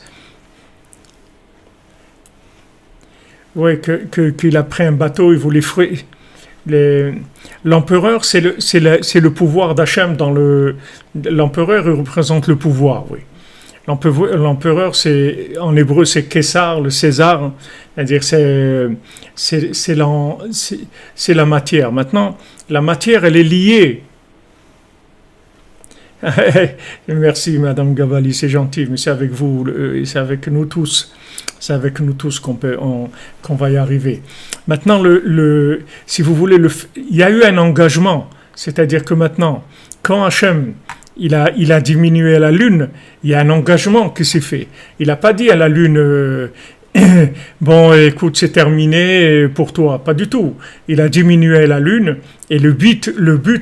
Oui, qu'il a pris un bateau, il voulait l'empereur, c'est le pouvoir d'Hachem l'empereur, il représente le pouvoir, oui. L'empereur, en hébreu, c'est Késar, le César, c'est-à-dire c'est la matière. Maintenant, la matière, elle est liée. Merci, Madame Gavali, c'est gentil, mais c'est avec vous, c'est avec nous tous. C'est avec nous tous qu'on va y arriver. Maintenant, si vous voulez, il y a eu un engagement, c'est-à-dire que maintenant, quand Hachem il a diminué la lune, il y a un engagement qui s'est fait. Il n'a pas dit à la lune bon, écoute, c'est terminé pour toi. Pas du tout. Il a diminué la lune et le but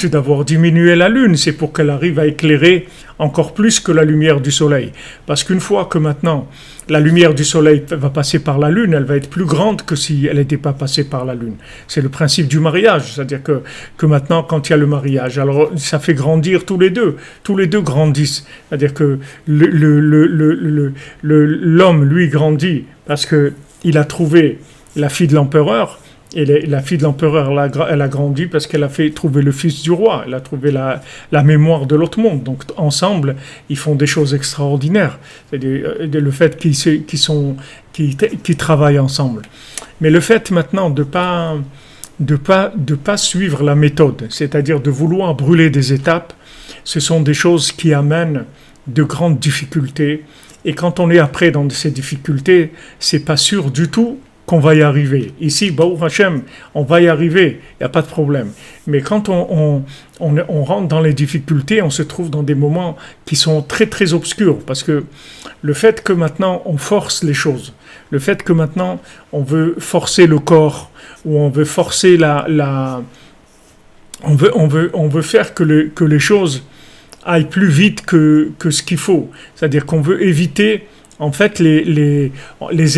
d'avoir diminué la lune, c'est pour qu'elle arrive à éclairer encore plus que la lumière du soleil. Parce qu'une fois que maintenant la lumière du soleil va passer par la lune, elle va être plus grande que si elle n'était pas passée par la lune. C'est le principe du mariage, c'est-à-dire que maintenant, quand il y a le mariage, alors ça fait grandir tous les deux grandissent. C'est-à-dire que l'homme, lui, grandit parce qu'il a trouvé la fille de l'empereur. Et la fille de l'empereur, elle a grandi parce qu'elle a fait trouver le fils du roi. Elle a trouvé la mémoire de l'autre monde. Donc, ensemble, ils font des choses extraordinaires. C'est le fait qu'ils travaillent ensemble. Mais le fait maintenant de pas suivre la méthode, c'est-à-dire de vouloir brûler des étapes, ce sont des choses qui amènent de grandes difficultés. Et quand on est après dans ces difficultés, c'est pas sûr du tout qu'on va y arriver. Ici, Baruch Hashem, on va y arriver, il n'y a pas de problème. Mais quand on rentre dans les difficultés, on se trouve dans des moments qui sont très très obscurs, parce que le fait que maintenant on force les choses, le fait que maintenant on veut forcer le corps, ou on veut forcer on veut faire que les choses aillent plus vite que ce qu'il faut. C'est-à-dire qu'on veut éviter en fait les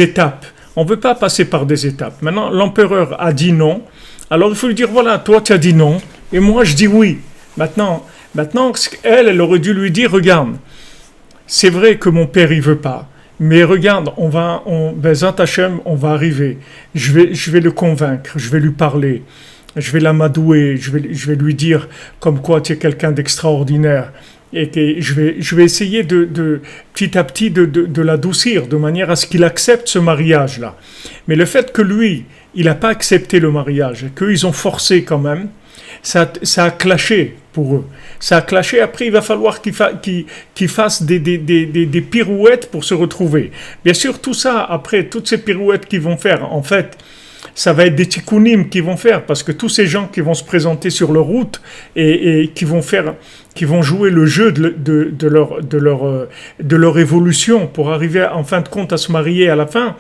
étapes. On ne veut pas passer par des étapes. Maintenant, l'empereur a dit non. Alors, il faut lui dire, voilà, toi, tu as dit non. Et moi, je dis oui. Maintenant, elle aurait dû lui dire, regarde, c'est vrai que mon père, il ne veut pas. Mais regarde, Bezat Hashem, on va arriver. Je vais le convaincre. Je vais lui parler. Je vais l'amadouer. Je vais lui dire comme quoi tu es quelqu'un d'extraordinaire. Et que je vais essayer de petit à petit de l'adoucir de manière à ce qu'il accepte ce mariage-là. Mais le fait que lui, il n'a pas accepté le mariage, qu'ils ont forcé quand même, ça a clashé pour eux. Ça a clashé, après il va falloir qu'ils fassent des pirouettes pour se retrouver. Bien sûr, tout ça, après, toutes ces pirouettes qu'ils vont faire, en fait, ça va être des tikkunim qu'ils vont faire, parce que tous ces gens qui vont se présenter sur leur route et qui vont jouer le jeu de leur évolution pour arriver en fin de compte à se marier à la fin,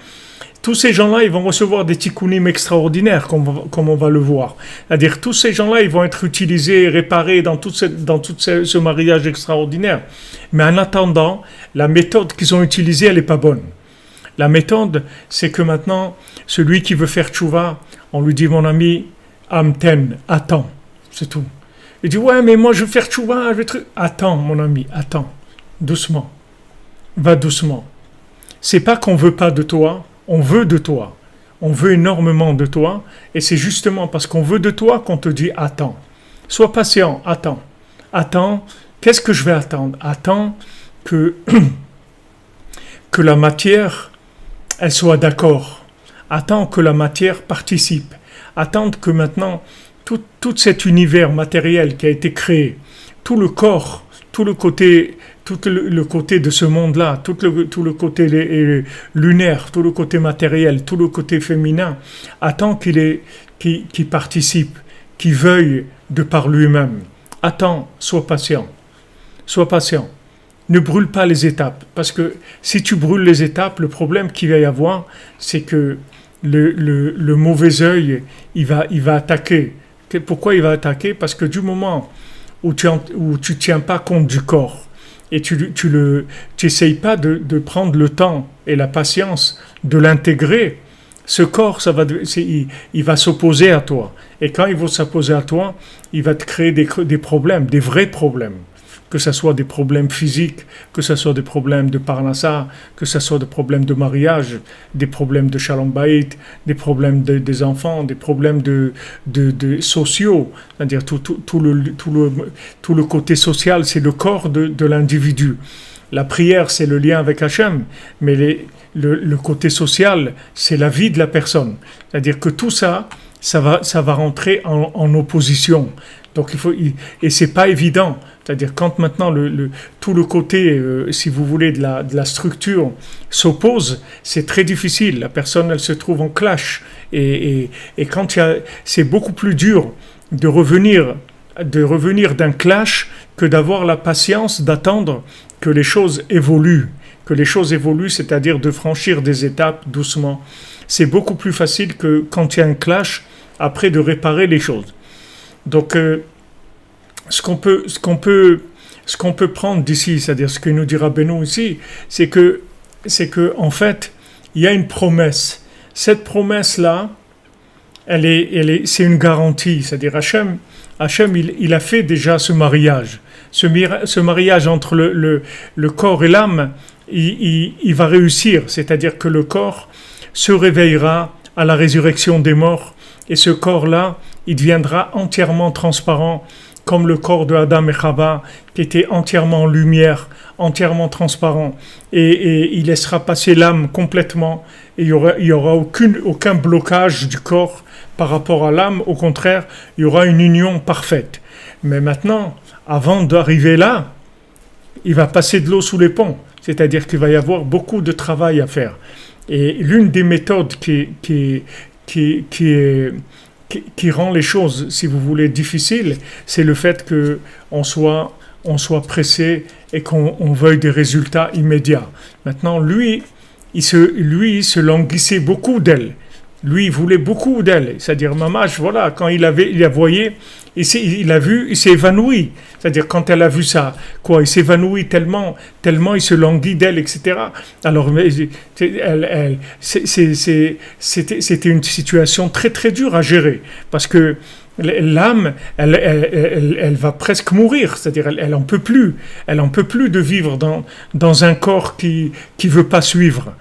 tous ces gens-là, ils vont recevoir des tikkunim extraordinaires, comme on va le voir. C'est-à-dire, tous ces gens-là, ils vont être utilisés, réparés dans tout ce mariage extraordinaire. Mais en attendant, la méthode qu'ils ont utilisée, elle n'est pas bonne. La méthode, c'est que maintenant, celui qui veut faire tchouva, on lui dit, mon ami, amten, attends, c'est tout. Il dit, ouais, mais moi je veux faire tchouva, je vais Attends, mon ami, attends, doucement, va doucement. C'est pas qu'on veut pas de toi, on veut de toi. On veut énormément de toi, et c'est justement parce qu'on veut de toi qu'on te dit attends. Sois patient, attends. Attends, qu'est-ce que je vais attendre? Attends que la matière, elle soit d'accord. Attends que la matière participe. Attends que maintenant, tout cet univers matériel qui a été créé, tout le corps, tout le côté de ce monde-là, tout le côté lunaire, tout le côté matériel, tout le côté féminin, attend qu'il participe, qu'il veuille de par lui-même. Attends, sois patient. Sois patient. Ne brûle pas les étapes, parce que si tu brûles les étapes, le problème qu'il va y avoir, c'est que le mauvais œil, il va attaquer. Pourquoi il va attaquer? Parce que du moment où tu tiens pas compte du corps, et tu essayes pas de prendre le temps et la patience de l'intégrer, ce corps, il va s'opposer à toi. Et quand il va s'opposer à toi, il va te créer des problèmes, des vrais problèmes. Que ce soit des problèmes physiques, que ce soit des problèmes de parnassa, que ce soit des problèmes de mariage, des problèmes de shalom bayit, des problèmes des enfants, des problèmes de sociaux. C'est-à-dire tout le côté social, c'est le corps de l'individu. La prière, c'est le lien avec Hachem, mais le côté social, c'est la vie de la personne. C'est-à-dire que tout ça va rentrer en opposition. Donc et c'est pas évident. C'est-à-dire quand maintenant tout le côté, si vous voulez, de la structure s'oppose, c'est très difficile. La personne, elle se trouve en clash. Et quand c'est beaucoup plus dur de revenir d'un clash que d'avoir la patience d'attendre que les choses évoluent. Que les choses évoluent, c'est-à-dire de franchir des étapes doucement. C'est beaucoup plus facile que quand il y a un clash, après de réparer les choses. Donc, ce qu'on peut prendre d'ici, c'est-à-dire ce que nous dira Benoît ici, c'est que en fait, il y a une promesse. Cette promesse-là, c'est une garantie. C'est-à-dire Hachem, il a fait déjà ce mariage. Ce mariage entre le corps et l'âme, il va réussir. C'est-à-dire que le corps se réveillera à la résurrection des morts. Et ce corps-là, il deviendra entièrement transparent, comme le corps de Adam et Chava, qui était entièrement en lumière, entièrement transparent. Et il laissera passer l'âme complètement. Et il y aura aucun blocage du corps par rapport à l'âme. Au contraire, il y aura une union parfaite. Mais maintenant, avant d'arriver là, il va passer de l'eau sous les ponts. C'est-à-dire qu'il va y avoir beaucoup de travail à faire. Et l'une des méthodes qui rend les choses, si vous voulez, difficiles, c'est le fait qu'on soit pressé et qu'on veuille des résultats immédiats. Maintenant, lui, il se languissait beaucoup d'elle. Lui, il voulait beaucoup d'elle. C'est-à-dire, Mamash, voilà, quand il a voyé, il s'est évanoui. C'est-à-dire, quand elle a vu ça, il s'évanouit tellement il se languit d'elle, etc. Alors, c'était une situation très, très dure à gérer. Parce que l'âme, elle va presque mourir. C'est-à-dire, elle en peut plus. Elle en peut plus de vivre dans un corps qui veut pas suivre.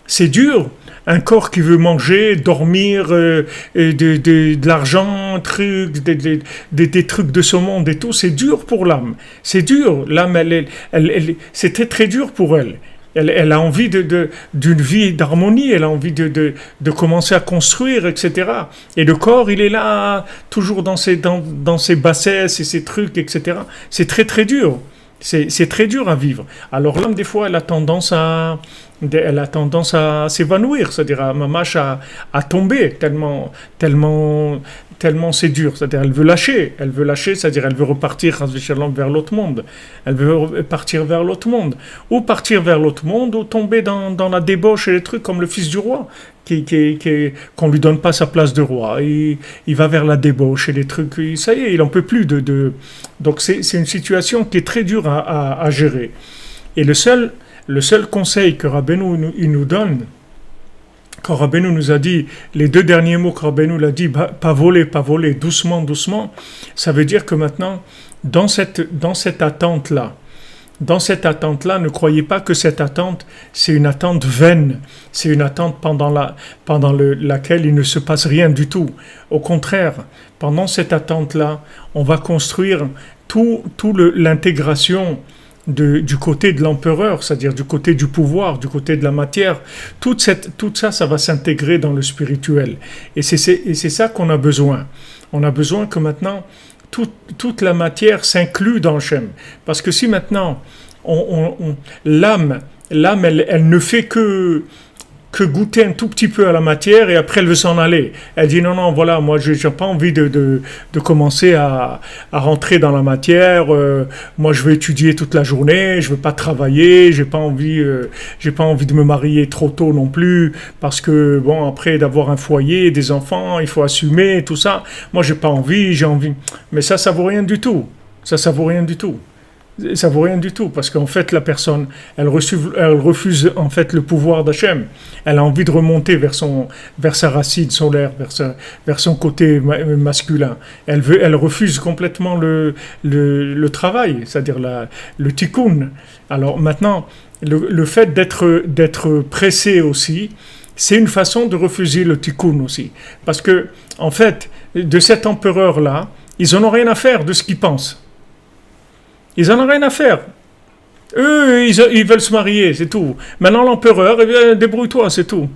C'est dur. Un corps qui veut manger, dormir, de l'argent, des trucs de ce monde et tout, c'est dur pour l'âme. C'est dur. L'âme, c'était très dur pour elle. Elle a envie d'une vie d'harmonie, elle a envie de commencer à construire, etc. Et le corps, il est là, toujours dans ses bassesses et ses trucs, etc. C'est très, très dur. C'est très dur à vivre. Alors l'âme, des fois, elle a tendance à s'évanouir, c'est-à-dire à tomber tellement c'est dur. C'est-à-dire elle veut lâcher, c'est-à-dire elle veut repartir vers l'autre monde. Elle veut partir vers l'autre monde. Ou partir vers l'autre monde, ou tomber dans la débauche et les trucs comme le fils du roi, qu'on lui donne pas sa place de roi. Il va vers la débauche et les trucs, ça y est, il en peut plus Donc c'est une situation qui est très dure à gérer. Et le seul conseil que Rabbeinu il nous donne, quand Rabbeinu nous a dit, les deux derniers mots que Rabbeinu l'a dit, pas voler, doucement, doucement, ça veut dire que maintenant, dans cette attente-là, ne croyez pas que cette attente, c'est une attente vaine, c'est une attente pendant laquelle il ne se passe rien du tout. Au contraire, pendant cette attente-là, on va construire l'intégration du côté de l'empereur, c'est-à-dire du côté du pouvoir, du côté de la matière. Tout ça, ça va s'intégrer dans le spirituel. Et c'est ça qu'on a besoin. On a besoin que maintenant, toute la matière s'inclue dans le Shem. Parce que si maintenant, l'âme, elle ne fait que goûter un tout petit peu à la matière et après elle veut s'en aller. Elle dit non, voilà, moi j'ai pas envie de commencer à rentrer dans la matière. Moi je veux étudier toute la journée, je veux pas travailler, j'ai pas envie de me marier trop tôt non plus parce que bon, après d'avoir un foyer, des enfants, il faut assumer tout ça. Moi j'ai pas envie, j'ai envie. Mais ça vaut rien du tout. Ça vaut rien du tout. Ça vaut rien du tout, parce qu'en fait, la personne, elle refuse en fait le pouvoir d'Hachem. Elle a envie de remonter vers sa racine solaire, vers son côté masculin. Elle refuse complètement le travail, c'est-à-dire le tikkun. Alors maintenant, le fait d'être pressé aussi, c'est une façon de refuser le tikkun aussi. Parce que, en fait, de cet empereur-là, ils n'en ont rien à faire de ce qu'ils pensent. Ils n'en ont rien à faire. Eux, ils veulent se marier, c'est tout. Maintenant, l'empereur, eh bien, débrouille-toi, c'est tout.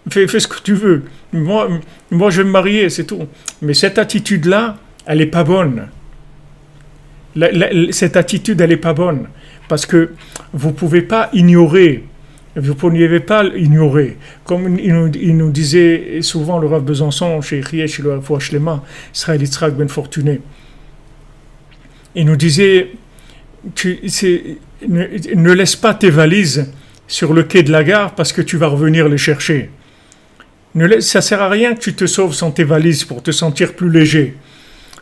Fais ce que tu veux. Moi, je vais me marier, c'est tout. Mais cette attitude-là, elle n'est pas bonne. Cette attitude, elle n'est pas bonne. Parce que vous ne pouvez pas ignorer. Vous ne pouviez pas ignorer. Comme il nous disait souvent le Rav Besançon, chez Riesh, chez le Rav Shlema, Israël Yitzhak Ben Fortuné. Il nous disait, ne laisse pas tes valises sur le quai de la gare parce que tu vas revenir les chercher. Ça ne sert à rien que tu te sauves sans tes valises pour te sentir plus léger.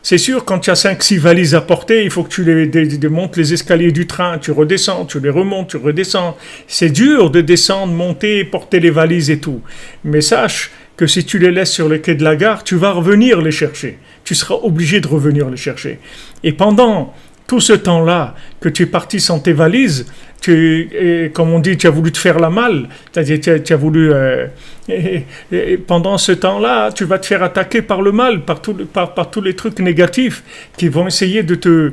C'est sûr, quand tu as 5-6 valises à porter, il faut que tu montes les escaliers du train, tu redescends, tu les remontes, tu redescends. C'est dur de descendre, monter, porter les valises et tout. Mais sache que si tu les laisses sur le quai de la gare, tu vas revenir les chercher. Tu seras obligé de revenir les chercher. Et pendant tout ce temps-là que tu es parti sans tes valises, comme on dit, tu as voulu te faire la malle, c'est-à-dire tu as voulu... et pendant ce temps-là, tu vas te faire attaquer par le mal, par tous les trucs négatifs qui vont essayer de te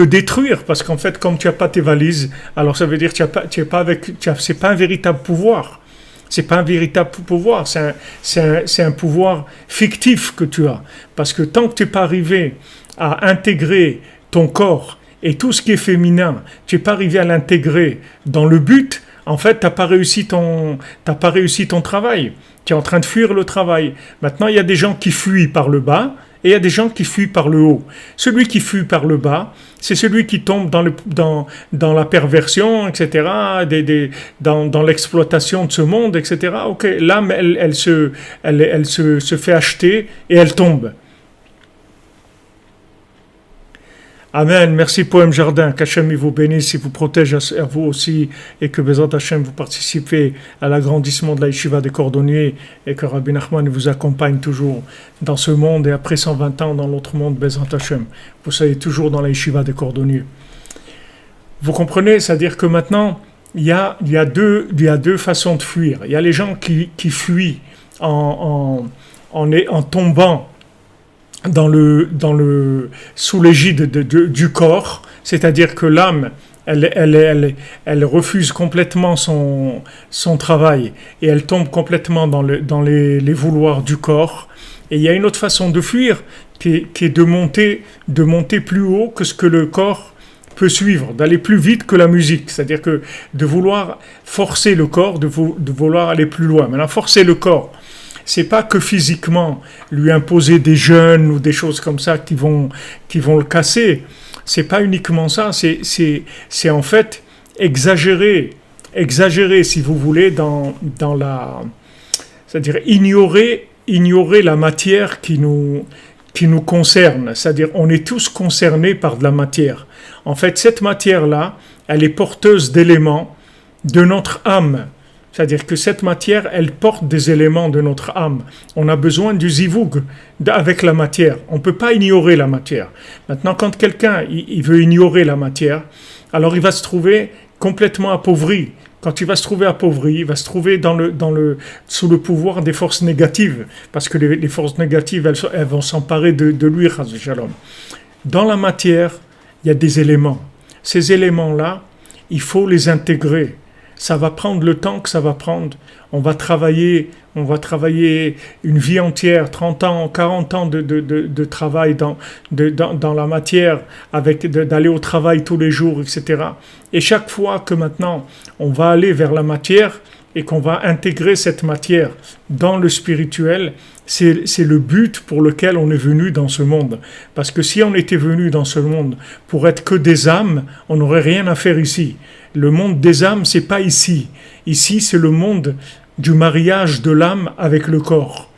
détruire, parce qu'en fait, comme tu n'as pas tes valises, alors ça veut dire que c'est pas un véritable pouvoir. C'est pas un véritable pouvoir, c'est un pouvoir fictif que tu as. Parce que tant que tu n'es pas arrivé à intégrer ton corps et tout ce qui est féminin, tu n'es pas arrivé à l'intégrer dans le but, en fait, tu n'as pas réussi ton travail. Tu es en train de fuir le travail. Maintenant, il y a des gens qui fuient par le bas et il y a des gens qui fuient par le haut. Celui qui fuit par le bas, c'est celui qui tombe dans la perversion, etc., dans l'exploitation de ce monde, etc. Ok, l'âme, elle se fait acheter et elle tombe. Amen. Merci Poème Jardin. Qu'Hachem vous bénisse et vous protège à vous aussi et que Bezrat Hachem vous participez à l'agrandissement de la Yeshiva des Cordonniers et que Rabbi Nachman vous accompagne toujours dans ce monde et après 120 ans dans l'autre monde, Bezrat Hachem. Vous soyez toujours dans la Yeshiva des Cordonniers. Vous comprenez? C'est-à-dire que maintenant, il y a deux façons de fuir. Il y a les gens qui fuient en tombant sous l'égide du corps, c'est-à-dire que l'âme, elle refuse complètement son travail et elle tombe complètement dans les vouloirs du corps. Et il y a une autre façon de fuir qui est de monter plus haut que ce que le corps peut suivre, d'aller plus vite que la musique, c'est-à-dire que de vouloir forcer le corps, de vouloir aller plus loin. Maintenant, forcer le corps, c'est pas que physiquement lui imposer des jeûnes ou des choses comme ça qui vont le casser. C'est pas uniquement ça. C'est en fait exagérer si vous voulez c'est-à-dire ignorer la matière qui nous concerne. C'est-à-dire on est tous concernés par de la matière. En fait, cette matière-là, elle est porteuse d'éléments de notre âme. C'est-à-dire que cette matière, elle porte des éléments de notre âme. On a besoin du zivug avec la matière. On ne peut pas ignorer la matière. Maintenant, quand quelqu'un il veut ignorer la matière, alors il va se trouver complètement appauvri. Quand il va se trouver appauvri, il va se trouver sous le pouvoir des forces négatives, parce que les forces négatives, elles vont s'emparer de lui, Shalom. Dans la matière, il y a des éléments. Ces éléments-là, il faut les intégrer. Ça va prendre le temps que ça va prendre. On va travailler une vie entière, 30 ans, 40 ans de travail dans la matière, d'aller au travail tous les jours, etc. Et chaque fois que maintenant on va aller vers la matière et qu'on va intégrer cette matière dans le spirituel, c'est le but pour lequel on est venu dans ce monde. Parce que si on était venu dans ce monde pour être que des âmes, on n'aurait rien à faire ici. Le monde des âmes, c'est pas ici. Ici, c'est le monde du mariage de l'âme avec le corps.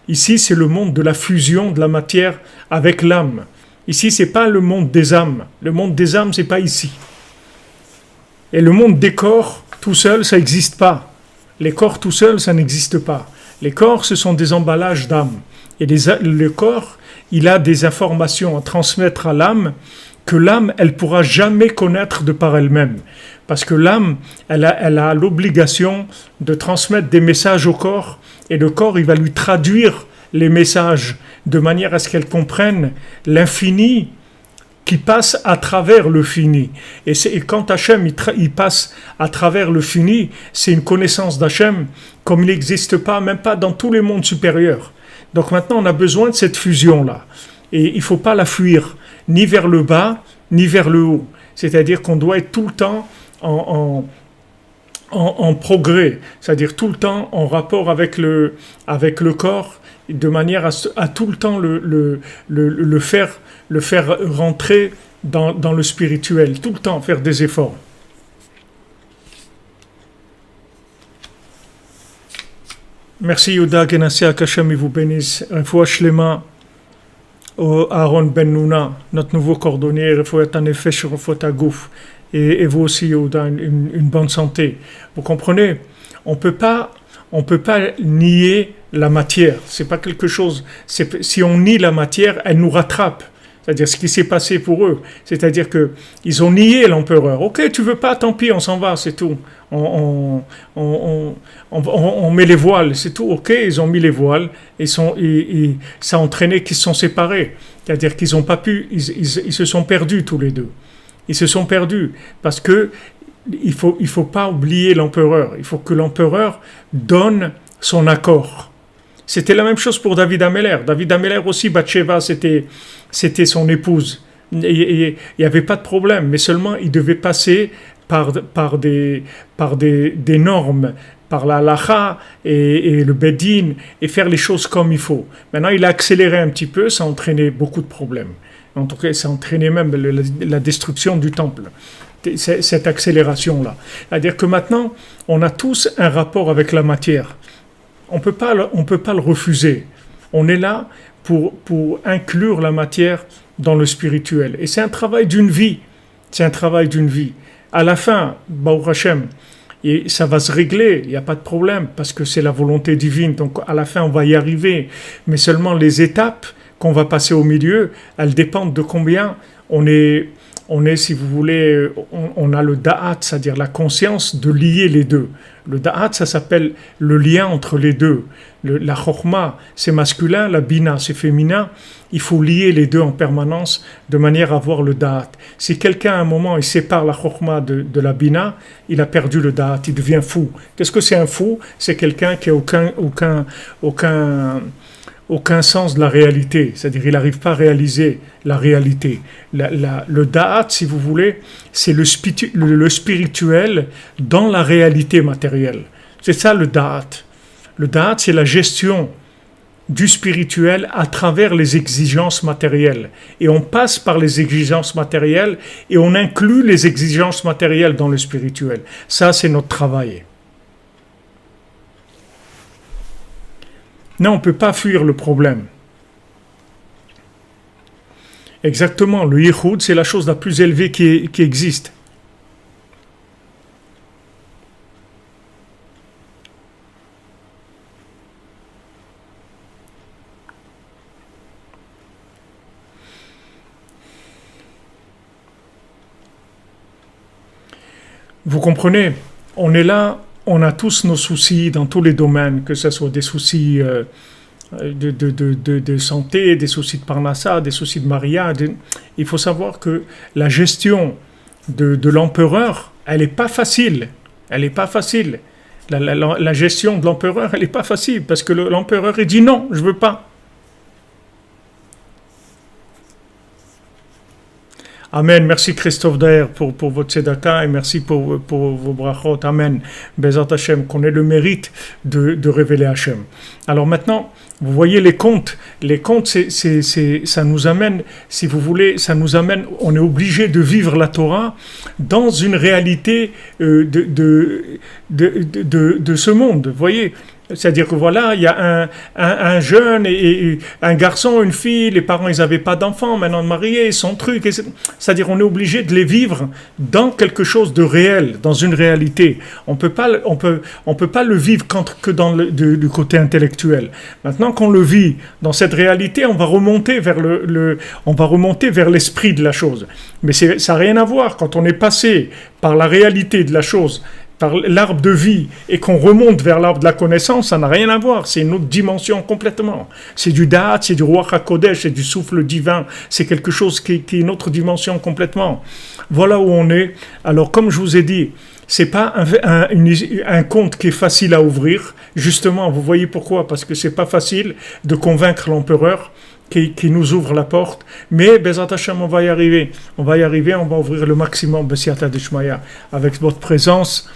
Ici, c'est le monde de la fusion de la matière avec l'âme. Ici, c'est pas le monde des âmes. Le monde des âmes, c'est pas ici. Et le monde des corps, tout seul, ça n'existe pas. Les corps tout seuls, ça n'existe pas. Les corps, ce sont des emballages d'âme. Et le corps, il a des informations à transmettre à l'âme que l'âme, elle pourra jamais connaître de par elle-même. Parce que l'âme, elle a l'obligation de transmettre des messages au corps, et le corps, il va lui traduire les messages de manière à ce qu'elle comprenne l'infini qui passe à travers le fini. Et quand Hachem il passe à travers le fini, c'est une connaissance d'Hachem comme il n'existe pas, même pas dans tous les mondes supérieurs. Donc maintenant, on a besoin de cette fusion-là. Et il ne faut pas la fuir, ni vers le bas, ni vers le haut. C'est-à-dire qu'on doit être tout le temps en progrès, c'est-à-dire tout le temps en rapport avec le corps, de manière à tout le temps le faire rentrer dans le spirituel, tout le temps faire des efforts. Merci Yehuda Genassia, qu'Hachem vous bénisse. Refoua Shlema au Aaron Ben Nouna, notre nouveau cordonnier, Refoua Tanefesh, Refoua Tagouf, et vous aussi Yehuda, une bonne santé. Vous comprenez? On peut pas nier la matière. C'est pas quelque chose. Si on nie la matière, elle nous rattrape. C'est-à-dire ce qui s'est passé pour eux. C'est-à-dire que ils ont nié l'empereur. Ok, tu veux pas, tant pis, on s'en va, c'est tout. On met les voiles, c'est tout. Ok, ils ont mis les voiles et ça a entraîné qu'ils se sont séparés. C'est-à-dire qu'ils ont pas pu, ils se sont perdus tous les deux. Ils se sont perdus parce que il faut pas oublier l'empereur. Il faut que l'empereur donne son accord. C'était la même chose pour David Ameller. David Ameller aussi, Bathsheba, c'était son épouse. Il n'y avait pas de problème, mais seulement il devait passer par des normes, par la halacha et le bedin, et faire les choses comme il faut. Maintenant, il a accéléré un petit peu, ça a entraîné beaucoup de problèmes. En tout cas, ça a entraîné même la destruction du temple. Cette accélération-là. C'est-à-dire que maintenant, on a tous un rapport avec la matière. On peut pas le refuser. On est là pour inclure la matière dans le spirituel. Et c'est un travail d'une vie. C'est un travail d'une vie. À la fin, Baruch Hashem, et ça va se régler, il n'y a pas de problème, parce que c'est la volonté divine. Donc à la fin, on va y arriver. Mais seulement les étapes qu'on va passer au milieu, elles dépendent de combien on est, si vous voulez, on a le da'at, c'est-à-dire la conscience de lier les deux. Le da'at, ça s'appelle le lien entre les deux. La chokhma, c'est masculin, la bina, c'est féminin. Il faut lier les deux en permanence de manière à avoir le da'at. Si quelqu'un, à un moment, il sépare la chokhma de la bina, il a perdu le da'at, il devient fou. Qu'est-ce que c'est un fou? C'est quelqu'un qui n'a aucun sens de la réalité, c'est-à-dire il n'arrive pas à réaliser la réalité. Le da'at, si vous voulez, c'est le spirituel dans la réalité matérielle. C'est ça le da'at. Le da'at, c'est la gestion du spirituel à travers les exigences matérielles. Et on passe par les exigences matérielles et on inclut les exigences matérielles dans le spirituel. Ça, c'est notre travail. Non, on ne peut pas fuir le problème. Exactement, le yichud, c'est la chose la plus élevée qui existe. Vous comprenez? On est là, on a tous nos soucis dans tous les domaines, que ce soit des soucis de santé, des soucis de parnassa, des soucis de mariage. Il faut savoir que la gestion de l'empereur, elle n'est pas facile. Elle n'est pas facile. La gestion de l'empereur, elle n'est pas facile, parce que l'empereur, il dit non, je ne veux pas. Amen. Merci Christophe Daher pour votre tzedaka et merci pour vos brachot. Amen. Bezat Hashem, qu'on ait le mérite de révéler Hashem. Alors maintenant, vous voyez les contes. Les contes, ça nous amène, si vous voulez, ça nous amène, on est obligé de vivre la Torah dans une réalité de ce monde. Vous voyez? C'est-à-dire que voilà, il y a un jeune et un garçon, une fille, les parents ils n'avaient pas d'enfants, maintenant mariés, son truc. C'est-à-dire on est obligé de les vivre dans quelque chose de réel, dans une réalité. On peut pas le vivre que dans du côté intellectuel. Maintenant qu'on le vit dans cette réalité, on va remonter vers l'esprit de la chose. Mais ça n'a rien à voir quand on est passé par la réalité de la chose, par l'arbre de vie, et qu'on remonte vers l'arbre de la connaissance, ça n'a rien à voir, c'est une autre dimension complètement. C'est du Da'at, c'est du Ruach HaKodesh, c'est du souffle divin, c'est quelque chose qui est une autre dimension complètement. Voilà où on est. Alors comme je vous ai dit, c'est pas un compte qui est facile à ouvrir, justement, vous voyez pourquoi, parce que c'est pas facile de convaincre l'empereur qui nous ouvre la porte, mais Bezat Hashem, on va y arriver, on va ouvrir le maximum, Besiata Deshmaya, avec votre présence,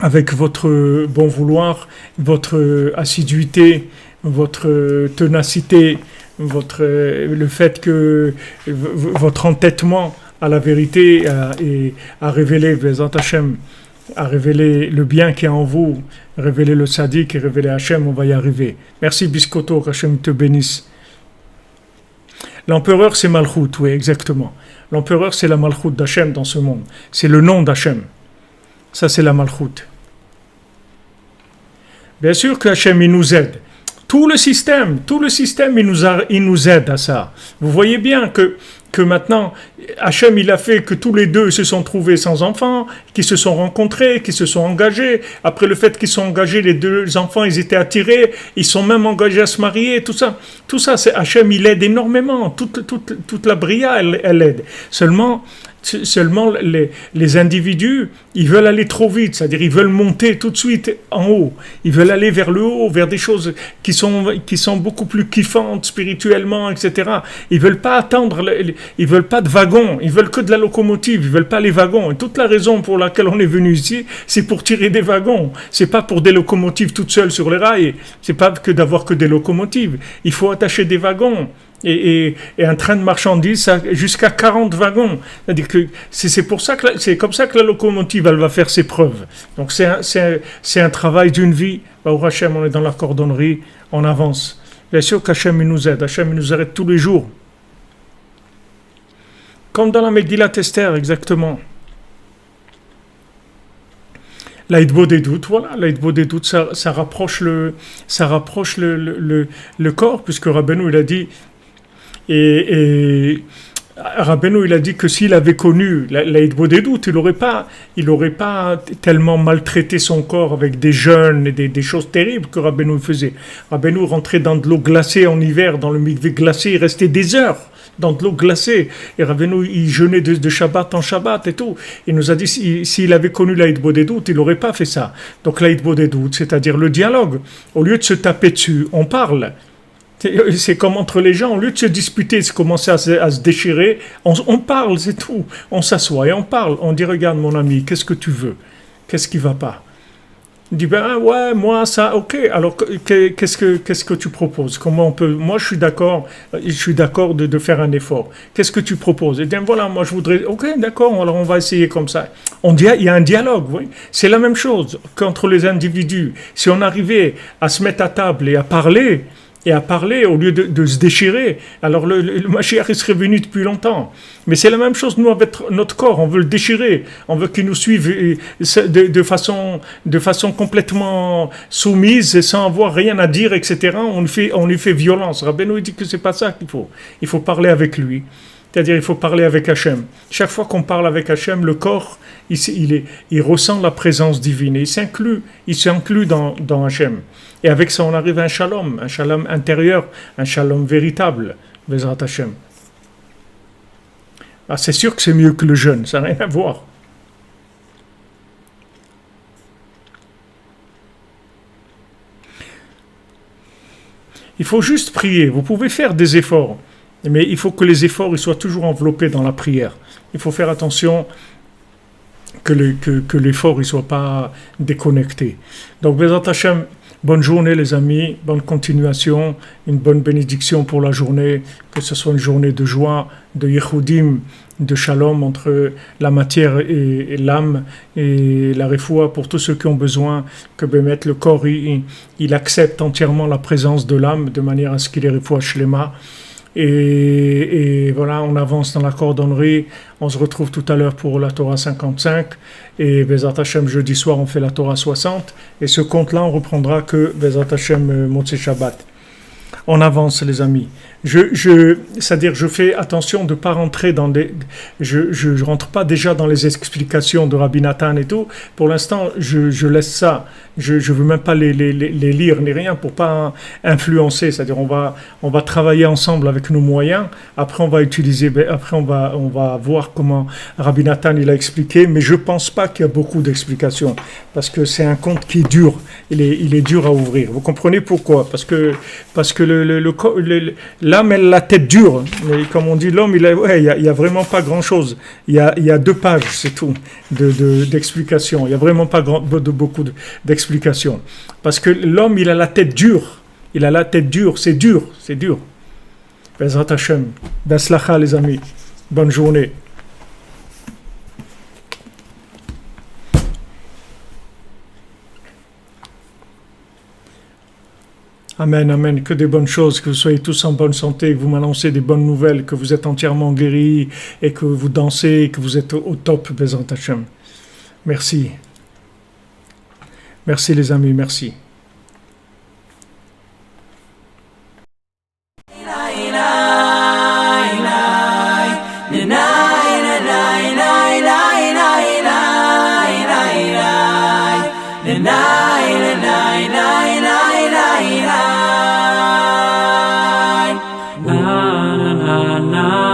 avec votre bon vouloir, votre assiduité, votre ténacité, le fait que votre entêtement à la vérité et à révéler Bezat Hashem, à révéler le bien qui est en vous, révéler le sadique et révéler Hashem, on va y arriver. Merci Biscoto, qu'Hashem te bénisse. L'empereur, c'est Malchut, oui, exactement. L'empereur, c'est la Malchut d'Hachem dans ce monde. C'est le nom d'Hachem. Ça, c'est la Malchut. Bien sûr que Hachem, il nous aide. Tout le système, il nous aide à ça. Vous voyez bien que maintenant, Hachem, il a fait que tous les deux se sont trouvés sans enfants, qui se sont rencontrés, qui se sont engagés. Après le fait qu'ils sont engagés, les deux enfants, ils étaient attirés, ils sont même engagés à se marier, tout ça, c'est Hachem, il aide énormément. Toute la bria, elle aide. Seulement les individus, ils veulent aller trop vite, c'est-à-dire ils veulent monter tout de suite en haut, ils veulent aller vers le haut, vers des choses qui sont beaucoup plus kiffantes spirituellement, etc. Ils veulent pas attendre, ils veulent pas de wagons, ils veulent que de la locomotive, ils veulent pas les wagons. Et toute la raison pour laquelle on est venu ici, c'est pour tirer des wagons. C'est pas pour des locomotives toutes seules sur les rails, c'est pas que d'avoir que des locomotives. Il faut attacher des wagons. Et un train de marchandises jusqu'à 40 wagons. C'est-à-dire que c'est comme ça que la locomotive elle va faire ses preuves. Donc c'est un travail d'une vie. Baruch Hashem, on est dans la cordonnerie, on avance. Bien sûr qu'Hachem il nous aide. Hachem il nous aide tous les jours. Comme dans la Megillat Esther, exactement. L'Aïdbo des doutes, voilà, l'Aïdbo des doutes, ça rapproche le corps, puisque Rabbeinu il a dit. Et Rabbeinu, il a dit que s'il avait connu l'Aïdbo des doutes, il n'aurait pas tellement maltraité son corps avec des jeûnes et des choses terribles que Rabbeinu faisait. Rabbeinu rentrait dans de l'eau glacée en hiver, dans le mikvé glacé, il restait des heures dans de l'eau glacée. Et Rabbeinu, il jeûnait de Shabbat en Shabbat et tout. Il nous a dit, s'il avait connu l'Aïdbo des doutes, il n'aurait pas fait ça. Donc l'Aïdbo des doutes, c'est-à-dire le dialogue. Au lieu de se taper dessus, on parle. C'est comme entre les gens, au lieu de se disputer, de commencer à se déchirer, on parle, c'est tout. On s'assoit et on parle. On dit, regarde mon ami, qu'est-ce que tu veux? Qu'est-ce qui ne va pas? Il dit, ouais, moi, ça, ok. Alors, qu'est-ce que tu proposes? Comment on peut... Moi, je suis d'accord de faire un effort. Qu'est-ce que tu proposes? Et bien, voilà, moi, je voudrais... Ok, d'accord, alors on va essayer comme ça. Il y a un dialogue, oui. C'est la même chose qu'entre les individus. Si on arrivait à se mettre à table et à parler au lieu de se déchirer, alors le Mashiach il serait venu depuis longtemps. Mais c'est la même chose nous avec notre corps, on veut le déchirer, on veut qu'il nous suive de façon complètement soumise et sans avoir rien à dire, etc. On lui fait violence. Rabbeinu dit que c'est pas ça qu'il faut. Il faut parler avec lui. C'est-à-dire il faut parler avec Hachem. Chaque fois qu'on parle avec Hachem, le corps, il ressent la présence divine et il s'inclut dans Hachem. Et avec ça, on arrive à un shalom intérieur, un shalom véritable, Bezrat Hachem. Ah, c'est sûr que c'est mieux que le jeûne, ça n'a rien à voir. Il faut juste prier. Vous pouvez faire des efforts, mais il faut que les efforts ils soient toujours enveloppés dans la prière. Il faut faire attention que l'effort ne soit pas déconnecté. Donc, Bezrat Hachem, bonne journée les amis, bonne continuation, une bonne bénédiction pour la journée, que ce soit une journée de joie, de yichudim, de shalom entre la matière et l'âme, et la refoua pour tous ceux qui ont besoin, que Bémet, le corps, il accepte entièrement la présence de l'âme, de manière à ce qu'il est refoua shlema. Et voilà, on avance dans la cordonnerie. On se retrouve tout à l'heure pour la Torah 55. Et Bezrat Hachem, jeudi soir, on fait la Torah 60. Et ce compte-là, on reprendra que Bezrat Hachem, Motzei Shabbat. On avance, les amis. C'est-à-dire, je fais attention de ne pas rentrer dans des... Je rentre pas déjà dans les explications de Rabbi Nathan et tout. Pour l'instant, je laisse ça. Je veux même pas les lire ni rien pour pas influencer. C'est-à-dire, on va travailler ensemble avec nos moyens. Après, on va voir comment Rabbi Nathan il a expliqué. Mais je pense pas qu'il y a beaucoup d'explications parce que c'est un conte qui est dur. Il est dur à ouvrir. Vous comprenez pourquoi? Parce que l'âme, elle a la tête dure. Mais comme on dit, l'homme, il y a vraiment pas grand-chose. Il y a 2 pages, c'est tout, d'explications. Il y a vraiment pas beaucoup d'explications. Parce que l'homme, il a la tête dure. Il a la tête dure. C'est dur. Bezrat Hachem. Beslacha, les amis. Bonne journée. Amen, amen, que des bonnes choses, que vous soyez tous en bonne santé, que vous m'annoncez des bonnes nouvelles, que vous êtes entièrement guéris et que vous dansez et que vous êtes au top, Bezrat Hachem. Merci. Merci les amis, merci. Na na na na